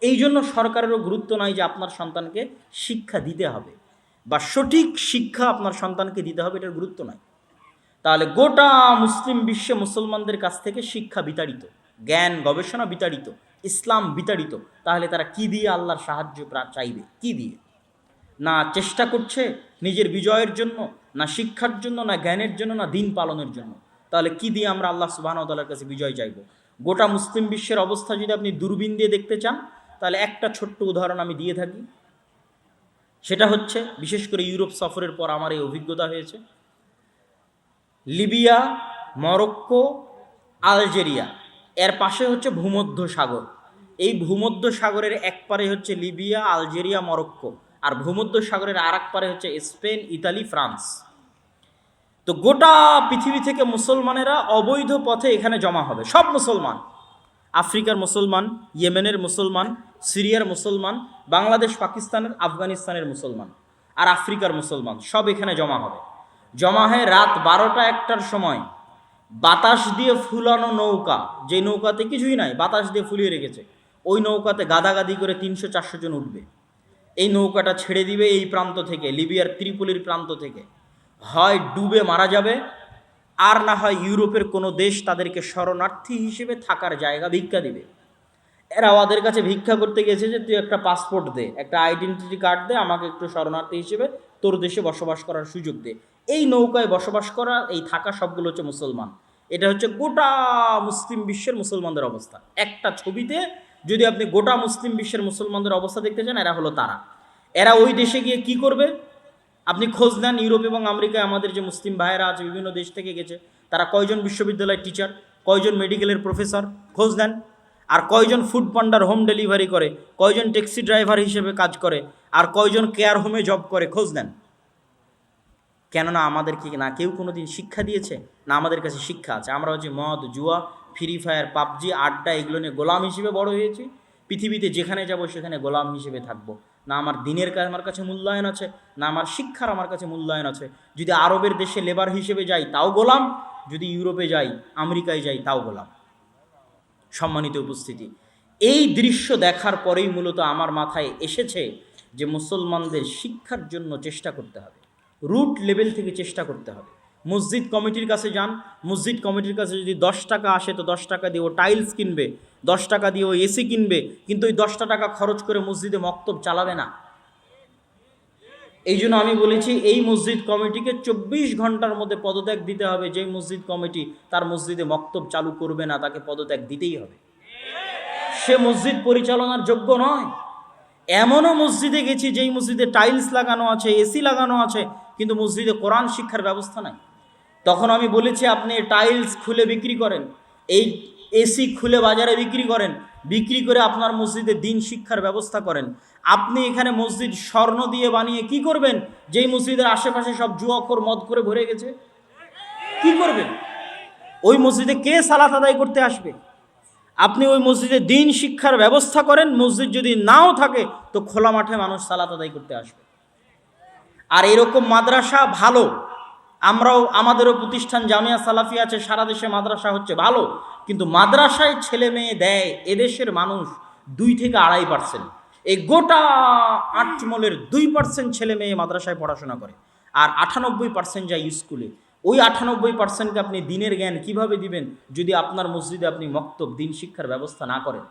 এই জন্য সরকারেরও গুরুত্ব নাই যে আপনার সন্তানকে শিক্ষা দিতে হবে বা সঠিক শিক্ষা আপনার সন্তানকে দিতে হবে, এটার গুরুত্ব নাই। তাহলে গোটা মুসলিম বিশ্বে মুসলমানদের কাছ থেকে শিক্ষা বিতাড়িত, জ্ঞান গবেষণা বিতাড়িত, ইসলাম বিতাড়িত। তাহলে তারা কি দিয়ে আল্লাহর সাহায্য চাইবে? কি দিয়ে? না চেষ্টা করছে নিজের বিজয়ের জন্য, না শিক্ষার জন্য, না জ্ঞানের জন্য, না দিন পালনের জন্য। তাহলে কি দিয়ে আমরা আল্লাহ সুবহানাহু ওয়া তাআলার কাছে বিজয় চাইব? গোটা মুসলিম বিশ্বের অবস্থা যদি আপনি দূরবীন দিয়ে দেখতে চান, তাহলে একটা ছোট্ট উদাহরণ আমি দিয়ে থাকি। সেটা হচ্ছে, বিশেষ করে ইউরোপ সফরের পর আমার এই অভিজ্ঞতা হয়েছে। লিবিয়া, মরক্কো, আলজেরিয়া, এর পাশে হচ্ছে ভূমধ্য সাগর। এই ভূমধ্য সাগরের এক পারে হচ্ছে লিবিয়া, আলজেরিয়া, মরক্কো, আর ভূমধ্য সাগরের আর এক পারে হচ্ছে স্পেন, ইতালি, ফ্রান্স। তো গোটা পৃথিবী থেকে মুসলমানেরা অবৈধ পথে এখানে জমা হবে। সব মুসলমান, আফ্রিকার মুসলমান, ইয়েমেনের মুসলমান, সিরিয়ার মুসলমান, বাংলাদেশ, পাকিস্তানের, আফগানিস্তানের মুসলমান, আর আফ্রিকার মুসলমান, সব এখানে জমা হবে। জমা হয়ে রাত 12টা-1টার সময় বাতাস দিয়ে ফুলানো নৌকা, যে নৌকাতে কিছুই নাই, বাতাস দিয়ে ফুলিয়ে রেখেছে, ওই নৌকাতে গাদাগাদি করে 300-400 জন উঠবে। এই নৌকাটা ছেড়ে দিবে এই প্রান্ত থেকে, লিবিয়ার ত্রিপোলির প্রান্ত থেকে। হয় ডুবে মারা যাবে, আর না হয় ইউরোপের কোনো দেশ তাদেরকে শরণার্থী হিসেবে থাকার জায়গা ভিক্ষা দিবে। এরা ওদের কাছে ভিক্ষা করতে গেছে যে তুই একটা পাসপোর্ট দে, একটা আইডেন্টিটি কার্ড দে, আমাকে একটু শরণার্থী হিসেবে তোর দেশে বসবাস করার সুযোগ দে। এই নৌকায় বসবাস করা, এই থাকা সবগুলো হচ্ছে মুসলমান। এটা হচ্ছে গোটা মুসলিম বিশ্বের মুসলমানদের অবস্থা। একটা ছবিতে যদি আপনি গোটা মুসলিম বিশ্বের মুসলমানদের অবস্থা দেখতে চান, এরা হলো তারা। এরা ওই দেশে গিয়ে কি করবে আপনি খোঁজ নেন। ইউরোপ এবং আমেরিকায় আমাদের যে মুসলিম ভাইয়েরা আছে বিভিন্ন দেশ থেকে গেছে, তারা কয়জন বিশ্ববিদ্যালয়ের টিচার, কয়জন মেডিকেলের প্রফেসর, খোঁজ নেন। আর কয়জন ফুড পান্ডার হোম ডেলিভারি করে, কয়জন ট্যাক্সি ড্রাইভার হিসেবে কাজ করে, আর কয়জন কেয়ার হোমে জব করে, খোঁজ নেন। কেননা আমাদেরকে না কেউ কোনো দিন শিক্ষা দিয়েছে, না আমাদের কাছে শিক্ষা আছে। আমরা হচ্ছে মদ, জুয়া, ফ্রি ফায়ার, পাবজি, আড্ডা, এগুলো নিয়ে গোলাম হিসেবে বড় হয়েছি। পৃথিবীতে যেখানে যাব সেখানে গোলাম হিসেবে থাকবো। না আমার দিনের আমার কাছে মূল্যায়ন আছে, না আমার শিক্ষার আমার কাছে মূল্যায়ন আছে। যদি আরবের দেশে লেবার হিসেবে যাই তাও গোলাম, যদি ইউরোপে যাই, আমেরিকায় যাই, তাও গোলাম। সম্মানিত উপস্থিতি, এই দৃশ্য দেখার পরেই মূলত আমার মাথায় এসেছে যে মুসলমানদের শিক্ষার জন্য চেষ্টা করতে হবে, রুট লেভেল থেকে চেষ্টা করতে হবে। মসজিদ কমিটির কাছে যান, মসজিদ কমিটির কাছে যদি 10 টাকা আসে তো 10 টাকা দিয়ে ও টাইলস কিনবে, 10 টাকা দিয়ে ও এসি কিনবে, কিন্তু ওই 10টা টাকা খরচ করে মসজিদে মক্তব চালাবে না। এই জন্য আমি বলেছি এই মসজিদ কমিটিকে 24 ঘন্টার মধ্যে পদত্যাগ দিতে হবে। যেই মসজিদ কমিটি তার মসজিদে মক্তব চালু করবে না, তাকে পদত্যাগ দিতেই হবে। সে মসজিদ পরিচালনার যোগ্য নয়। এমনও মসজিদে গেছি যেই মসজিদে টাইলস লাগানো আছে, এসি লাগানো আছে, কিন্তু মসজিদে কোরআন শিক্ষার ব্যবস্থা নাই। তখন আমি বলেছি আপনি টাইলস খুলে বিক্রি করেন, এই এসি খুলে বাজারে বিক্রি করেন, বিক্রি করে আপনার মসজিদে দিন শিক্ষার ব্যবস্থা করেন। আপনি এখানে মসজিদ স্বর্ণ দিয়ে বানিয়ে কি করবেন? যেই মসজিদের আশেপাশে সব জুয়াখোর মদ করে ভরে গেছে, কি করবেন? ওই মসজিদে কে সালাত আদায় করতে আসবে? আপনি ওই মসজিদে দিন শিক্ষার ব্যবস্থা করেন। মসজিদ যদি নাও থাকে তো খোলা মাঠে মানুষ সালাত আদায় করতে আসবে। আর এরকম মাদ্রাসা ভালো, আমরাও আমাদেরও প্রতিষ্ঠান জামিয়া সালাফি আছে, সারা দেশে মাদ্রাসা হচ্ছে ভালো, কিন্তু মাদ্রাসায় ছেলে মেয়ে দেয় এদেশের মানুষ 2 থেকে 2.5%। এই গোটা আটমলের 2% ছেলে মেয়ে মাদ্রাসায় পড়াশোনা করে, আর 98% যায় স্কুলে। ওই 98%কে আপনি দিনের জ্ঞান কিভাবে দিবেন যদি আপনার মসজিদে আপনি মক্তব দিন শিক্ষার ব্যবস্থা না করেন?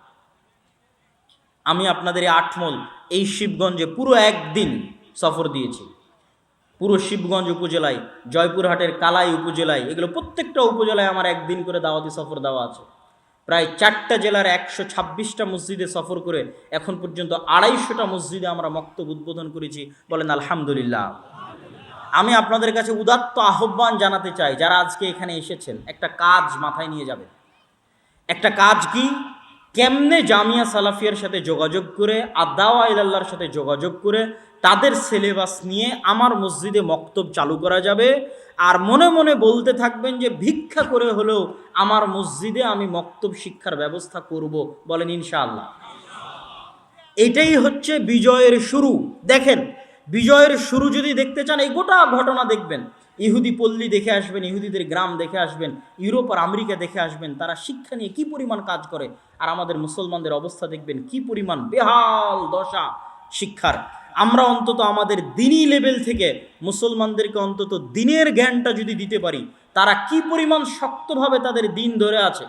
আমি আপনাদের এই আটমল, এই শিবগঞ্জে পুরো একদিন সফর দিয়েছি। পুরো শিবগঞ্জ উপজেলায়, জয়পুরহাটের কালাই উপজেলায়, এগুলো প্রত্যেকটা উপজেলায় আমার একদিন করে দাওয়াতি সফর দেওয়া আছে। প্রায় 4টা জেলার 126টা মসজিদে সফর করে এখন পর্যন্ত 250টা মসজিদে আমরা মক্তব উদ্বোধন করেছি। বলেন আলহামদুলিল্লাহ। আমি আপনাদের কাছে উদাত্ত আহ্বান জানাতে চাই, যারা আজকে এখানে এসেছেন, একটা কাজ মাথায় নিয়ে যাবেন। একটা কাজ কি? কেমনে জামিয়া সালাফিয়ার সাথে যোগাযোগ করে, আদাওয়া ইলাল্লাহর সাথে যোগাযোগ করে তাদের সিলেবাস নিয়ে আমার মসজিদে মক্তব চালু করা যাবে। আর মনে মনে বলতে থাকবেন যে ভিক্ষা করে হলেও আমার মসজিদে আমি মক্তব শিক্ষার ব্যবস্থা করব। বলেন ইনশাআল্লাহ। এটাই হচ্ছে বিজয়ের শুরু। দেখেন, বিজয়ের শুরু যদি দেখতে চান, এই গোটা ঘটনা দেখবেন। ইহুদি পল্লী দেখে আসবেন, ইহুদিদের গ্রাম দেখে আসবেন, ইউরোপ আর আমেরিকা দেখে আসবেন, তারা শিক্ষা নিয়ে কি পরিমাণ কাজ করে। আর আমাদের মুসলমানদের অবস্থা দেখবেন কি পরিমাণ বেহাল দশা শিক্ষার। আমরা অন্তত আমাদের দিনী লেভেল থেকে মুসলমানদেরকে অন্তত দিনের জ্ঞানটা যদি দিতে পারি, তারা কি পরিমাণ শক্তভাবে তাদের দিন ধরে আছে,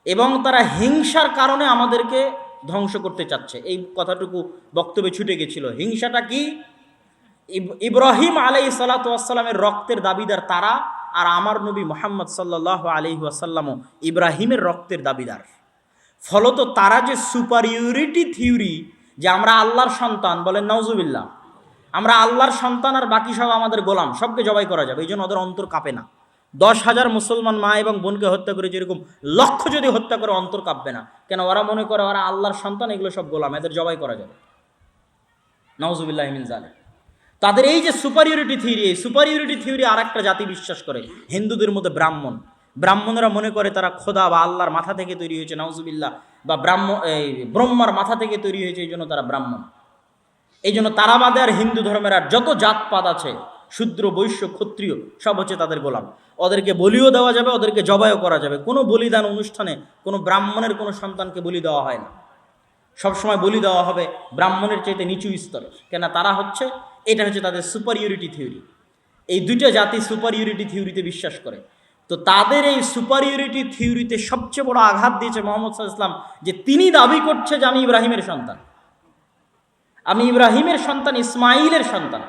এবং তারা হিংসার কারণে আমাদেরকে ধ্বংস করতে চাচ্ছে। এই কথাটুকু বক্তব্যে ছুটে গেছিল। হিংসাটা কি? ইব্রাহিম আলাইহিস সালাতু ওয়াস সালামের রক্তের দাবিদার তারা, আর আমার নবী মুহাম্মদ সাল্লাল্লাহু আলাইহি ওয়াসাল্লামও ইব্রাহিমের রক্তের দাবিদার। ফলত তারা যে সুপারিয়রিটি থিওরি, যে আমরা আল্লাহর সন্তান, বলেন নাউজুবিল্লাহ, আমরা আল্লাহর সন্তান আর বাকি সব আমাদের গোলাম, সবকে জবাই করা যাবে, এই জন্য ওদের অন্তর কাঁপে না। 10,000 মুসলমান মা এবং বোনকে হত্যা করে যেরকম লক্ষ যদি হত্যা করে অন্তর কাঁপবে না। কেন? ওরা মনে করে ওরা আল্লাহর সন্তান, এগুলো সব গোলাম, এদের জবাই করা যাবে। নাউজুবিল্লাহ মিন যালিক। তাদের এই যে সুপারিয়রিটি থিওরি, এই সুপারিয়রিটি থিওরি আর একটা জাতি বিশ্বাস করে, হিন্দুদের মধ্যে ব্রাহ্মণ। ব্রাহ্মণরা মনে করে তারা খোদা বা আল্লাহর মাথা থেকে তৈরি হয়েছে, নাউজুবিল্লাহ, বা ব্রহ্মার মাথা থেকে তৈরি হয়েছে, এই জন্য তারা ব্রাহ্মণ। এই জন্য তারা বাদে আর হিন্দু ধর্মের আর যত জাতপাত আছে, শূদ্র, বৈশ্য, ক্ষত্রিয়, সব হচ্ছে তাদের গোলাম। ওদেরকে বলিও দেওয়া যাবে, ওদেরকে জবাইও করা যাবে। কোনো বলিদান অনুষ্ঠানে কোনো ব্রাহ্মণের কোনো সন্তানকে বলি দেওয়া হয় না। সবসময় বলি দেওয়া হবে ব্রাহ্মণের চাইতে নিচু স্তরের। কেন? তারা হচ্ছে, এটা হচ্ছে তাদের সুপারিয়রিটি থিওরি। এই দুইটা জাতি সুপারিয়রিটি থিওরিতে বিশ্বাস করে। তো তাদের এই সুপারিয়রিটি থিওরিতে সবচেয়ে বড় আঘাত দিয়েছে মোহাম্মদ সাল্লাল্লাহু আলাইহি ওয়াসাল্লাম, যে তিনি দাবি করছে যে আমি ইব্রাহিমের সন্তান, আমি ইব্রাহিমের সন্তান, ইসমাইলের সন্তান।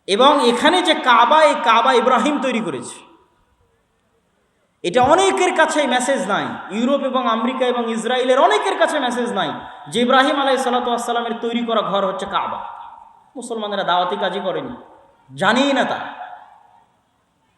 এবং এখানে যে কাবা, এই কাবা ইব্রাহিম তৈরি করেছে। এটা অনেকের কাছে মেসেজ নাই, ইউরোপ এবং আমেরিকা এবং ইসরায়েলের অনেকের কাছে মেসেজ নাই যে ইব্রাহিম আলাইহিস সালাতু ওয়াস সালামের তৈরি করা ঘর হচ্ছে কাবা। মুসলমানেরা দাওয়াতি কাজই করেনি, জানেই না। তা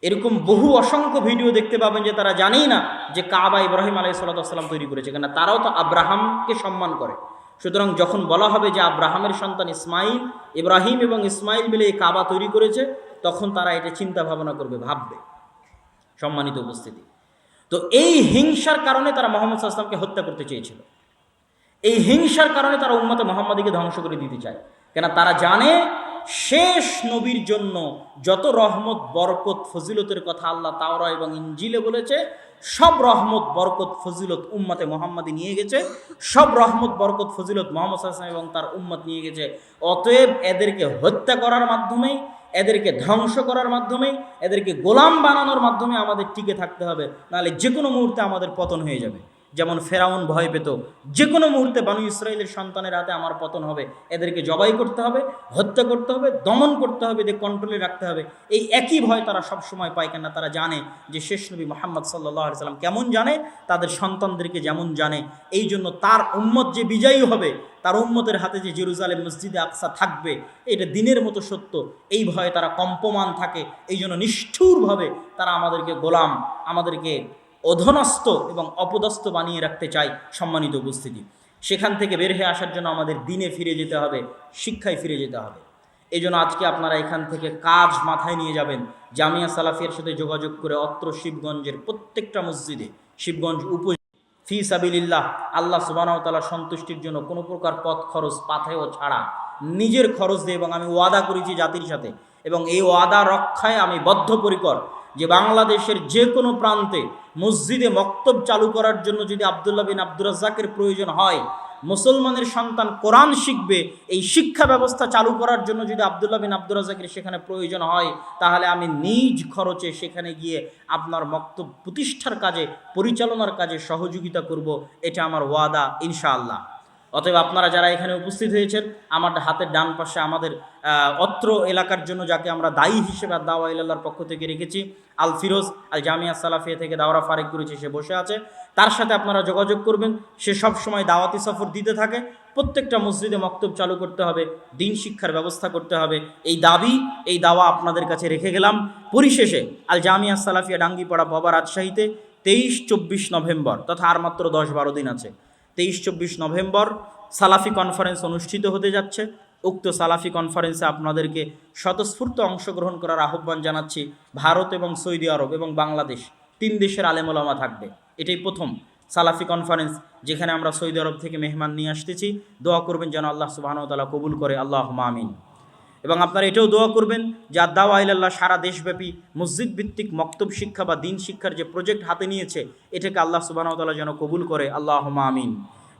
এরকম বহু অসংখ্য ভিডিও দেখতে পাবেন যে তারা জানেই না যে কাবা ইব্রাহিম আলাইহিস সালাতু ওয়াস সালাম তৈরি করেছে, কেন তারাও তো আব্রাহামকে সম্মান করে। সুতরাং যখন বলা হবে যে আব্রাহামের সন্তান ইসমাইল, ইব্রাহিম এবং ইসমাইল মিলে এই কাবা তৈরি করেছে, তখন তারা এটা চিন্তা ভাবনা করবে, ভাববে। সম্মানিত উপস্থিতি, তো এই হিংসার কারণে তারা মুহাম্মদ সাল্লাল্লাহু আলাইহি ওয়াসাল্লামকে হত্যা করতে চেয়েছিল। এই হিংসার কারণে তারা উম্মতে মুহাম্মাদীকে ধ্বংস করে দিতে চায়, কেন তারা জানে শেষ নবীর জন্য যত রহমত, বরকত, ফজিলতের কথা আল্লাহ তাওরাত এবং ইনজিলে বলেছে, সব রহমত, বরকত, ফজিলত উম্মতে মুহাম্মাদী নিয়ে গেছে। সব রহমত, বরকত, ফজিলত মুহাম্মদ সাল্লাল্লাহু আলাইহি ওয়াসাল্লাম এবং তার উম্মত নিয়ে গেছে। অতএব এদেরকে হত্যা করার মাধ্যমেই, এদেরকে ধ্বংস করার মাধ্যমেই, এদেরকে গোলাম বানানোর মাধ্যমে আমাদের টিকে থাকতে হবে, নাহলে যে কোনো মুহূর্তে আমাদের পতন হয়ে যাবে। যেমন ফেরাউন ভয় পেত, যে কোনো মুহূর্তে বানু ইসরাইলের সন্তানের হাতে আমার পতন হবে, এদেরকে জবাই করতে হবে, হত্যা করতে হবে, দমন করতে হবে, এদের কন্ট্রোলে রাখতে হবে। এই একই ভয় তারা সব সময় পায়, কেন তারা জানে যে শেষ নবী মুহাম্মদ সাল্লাল্লাহু আলাইহি সাল্লাম কেমন জানে, তাদের সন্তানদেরকে যেমন জানে। এই জন্য তার উম্মত যে বিজয়ী হবে, তার উম্মতের হাতে যে জেরুজালেম মসজিদে আকসা থাকবে, এটা দিনের মতো সত্য। এই ভয়ে তারা কম্পমান থাকে। এই জন্য নিষ্ঠুরভাবে তারা আমাদেরকে গোলাম, আমাদেরকে অধনস্থ এবং অপদস্থ বানিয়ে রাখতে চায়। সম্মানিত উপস্থিতি, সেখান থেকে বের হয়ে আসার জন্য আমাদের দিনে ফিরে যেতে হবে, শিক্ষায় ফিরে যেতে হবে। এই জন্য আজকে আপনারা এখান থেকে কাজ মাথায় নিয়ে যাবেন, জামিয়া সালাফিয়ার সাথে যোগাযোগ করে অত্র শিবগঞ্জের প্রত্যেকটা মসজিদে, শিবগঞ্জ উপ ফি সাবিলিল্লাহ, আল্লাহ সুবহানাহু ওয়া তাআলার সন্তুষ্টির জন্য কোনো প্রকার পথ খরচ পাথেয় ছাড়া নিজের খরচ দিয়ে, এবং আমি ওয়াদা করেছি জাতির সাথে, এবং এই ওয়াদা রক্ষায় আমি বদ্ধপরিকর, যে বাংলাদেশের যে কোনো প্রান্তে মসজিদে মক্তব চালু করার জন্য যদি আব্দুল্লাহ বিন আব্দুর রাজ্জাকের প্রয়োজন হয়, মুসলমানের সন্তান কোরআন শিখবে, এই শিক্ষা ব্যবস্থা চালু করার জন্য যদি আব্দুল্লাহ বিন আব্দুর রাজ্জাকের সেখানে প্রয়োজন হয়, তাহলে আমি নিজ খরচে সেখানে গিয়ে আপনার মক্তব প্রতিষ্ঠার কাজে, পরিচালনার কাজে সহযোগিতা করব। এটা আমার ওয়াদা ইনশাআল্লাহ। অতএব আপনারা যারা এখানে উপস্থিত হয়েছেন, আমার হাতের ডান পাশে আমাদের অত্র এলাকার জন্য যাকে আমরা দায়ী হিসেবে দাওয়া ইলাল্লাহর পক্ষ থেকে রেখেছি, আল ফিরোজ আল জামিয়া সালাফিয়া থেকে দাওরা ফারেক করেছে, সে বসে আছে। তার সাথে আপনারা যোগাযোগ করবেন। সে সব সময় দাওয়াতি সফর দিতে থাকে। প্রত্যেকটা মসজিদে মক্তব চালু করতে হবে, দিন শিক্ষার ব্যবস্থা করতে হবে। এই দাবি, এই দাওয়া আপনাদের কাছে রেখে গেলাম। পরিশেষে আল জামিয়া সালাফিয়া ডাঙ্গিপাড়া বাবা রাজশাহীতে 23-24 নভেম্বর, তথা আর মাত্র 10-12 দিন আছে, 23-24 নভেম্বর সালাফি কনফারেন্স অনুষ্ঠিত হতে যাচ্ছে। উক্ত সালাফি কনফারেন্সে আপনাদেরকে স্বতঃস্ফূর্ত অংশগ্রহণ করার আহ্বান জানাচ্ছি। ভারত এবং সৌদি আরব এবং বাংলাদেশ 3 দেশের আলেম ওলামা থাকবে। এটাই প্রথম সালাফি কনফারেন্স, যেখানে আমরা সৌদি আরব থেকে মেহমান নিয়ে আসতেছি। দোয়া করবেন যেন আল্লাহ সুবহানাহু ওয়া তাআলা কবুল করে, আল্লাহুম্মা আমিন। এবং আপনারা এটাও দোয়া করবেন যে দাওয়া ইলাল্লাহ সারা দেশব্যাপী মসজিদ ভিত্তিক মক্তব শিক্ষা বা দিন শিক্ষার যে প্রজেক্ট হাতে নিয়েছে, এটাকে আল্লাহ সুবহানাহু ওয়া তাআলা যেন কবুল করে, আল্লাহুম্মা আমিন।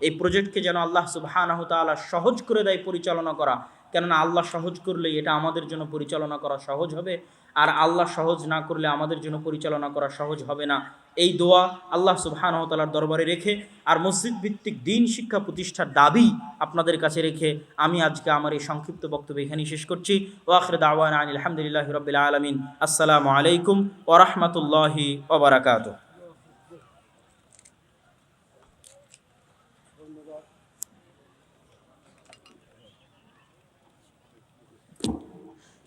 এই প্রজেক্টকে যেন আল্লাহ সুবহানাহু ওয়া তাআলা সহজ করে দেয় পরিচালনা করা, কেননা আল্লাহ সহজ করলে এটা আমাদের জন্য পরিচালনা করা সহজ হবে, আর আল্লাহ সহজ না করলে আমাদের জন্য পরিচালনা করা সহজ হবে না। এই দোয়া আল্লাহ সুবহানাহু ওয়া তাআলার দরবারে রেখে, আর মসজিদ ভিত্তিক দিন শিক্ষা প্রতিষ্ঠার দাবি আপনাদের কাছে রেখে, আমি আজকে আমার এই সংক্ষিপ্ত বক্তব্য এখানেই শেষ করছি। ওয়া আখিরু দাওয়ানা আনিল হামদুলিল্লাহি রাব্বিল আলামিন। আসসালামু আলাইকুম ওয়া রাহমাতুল্লাহি ওয়া বারাকাতুহু।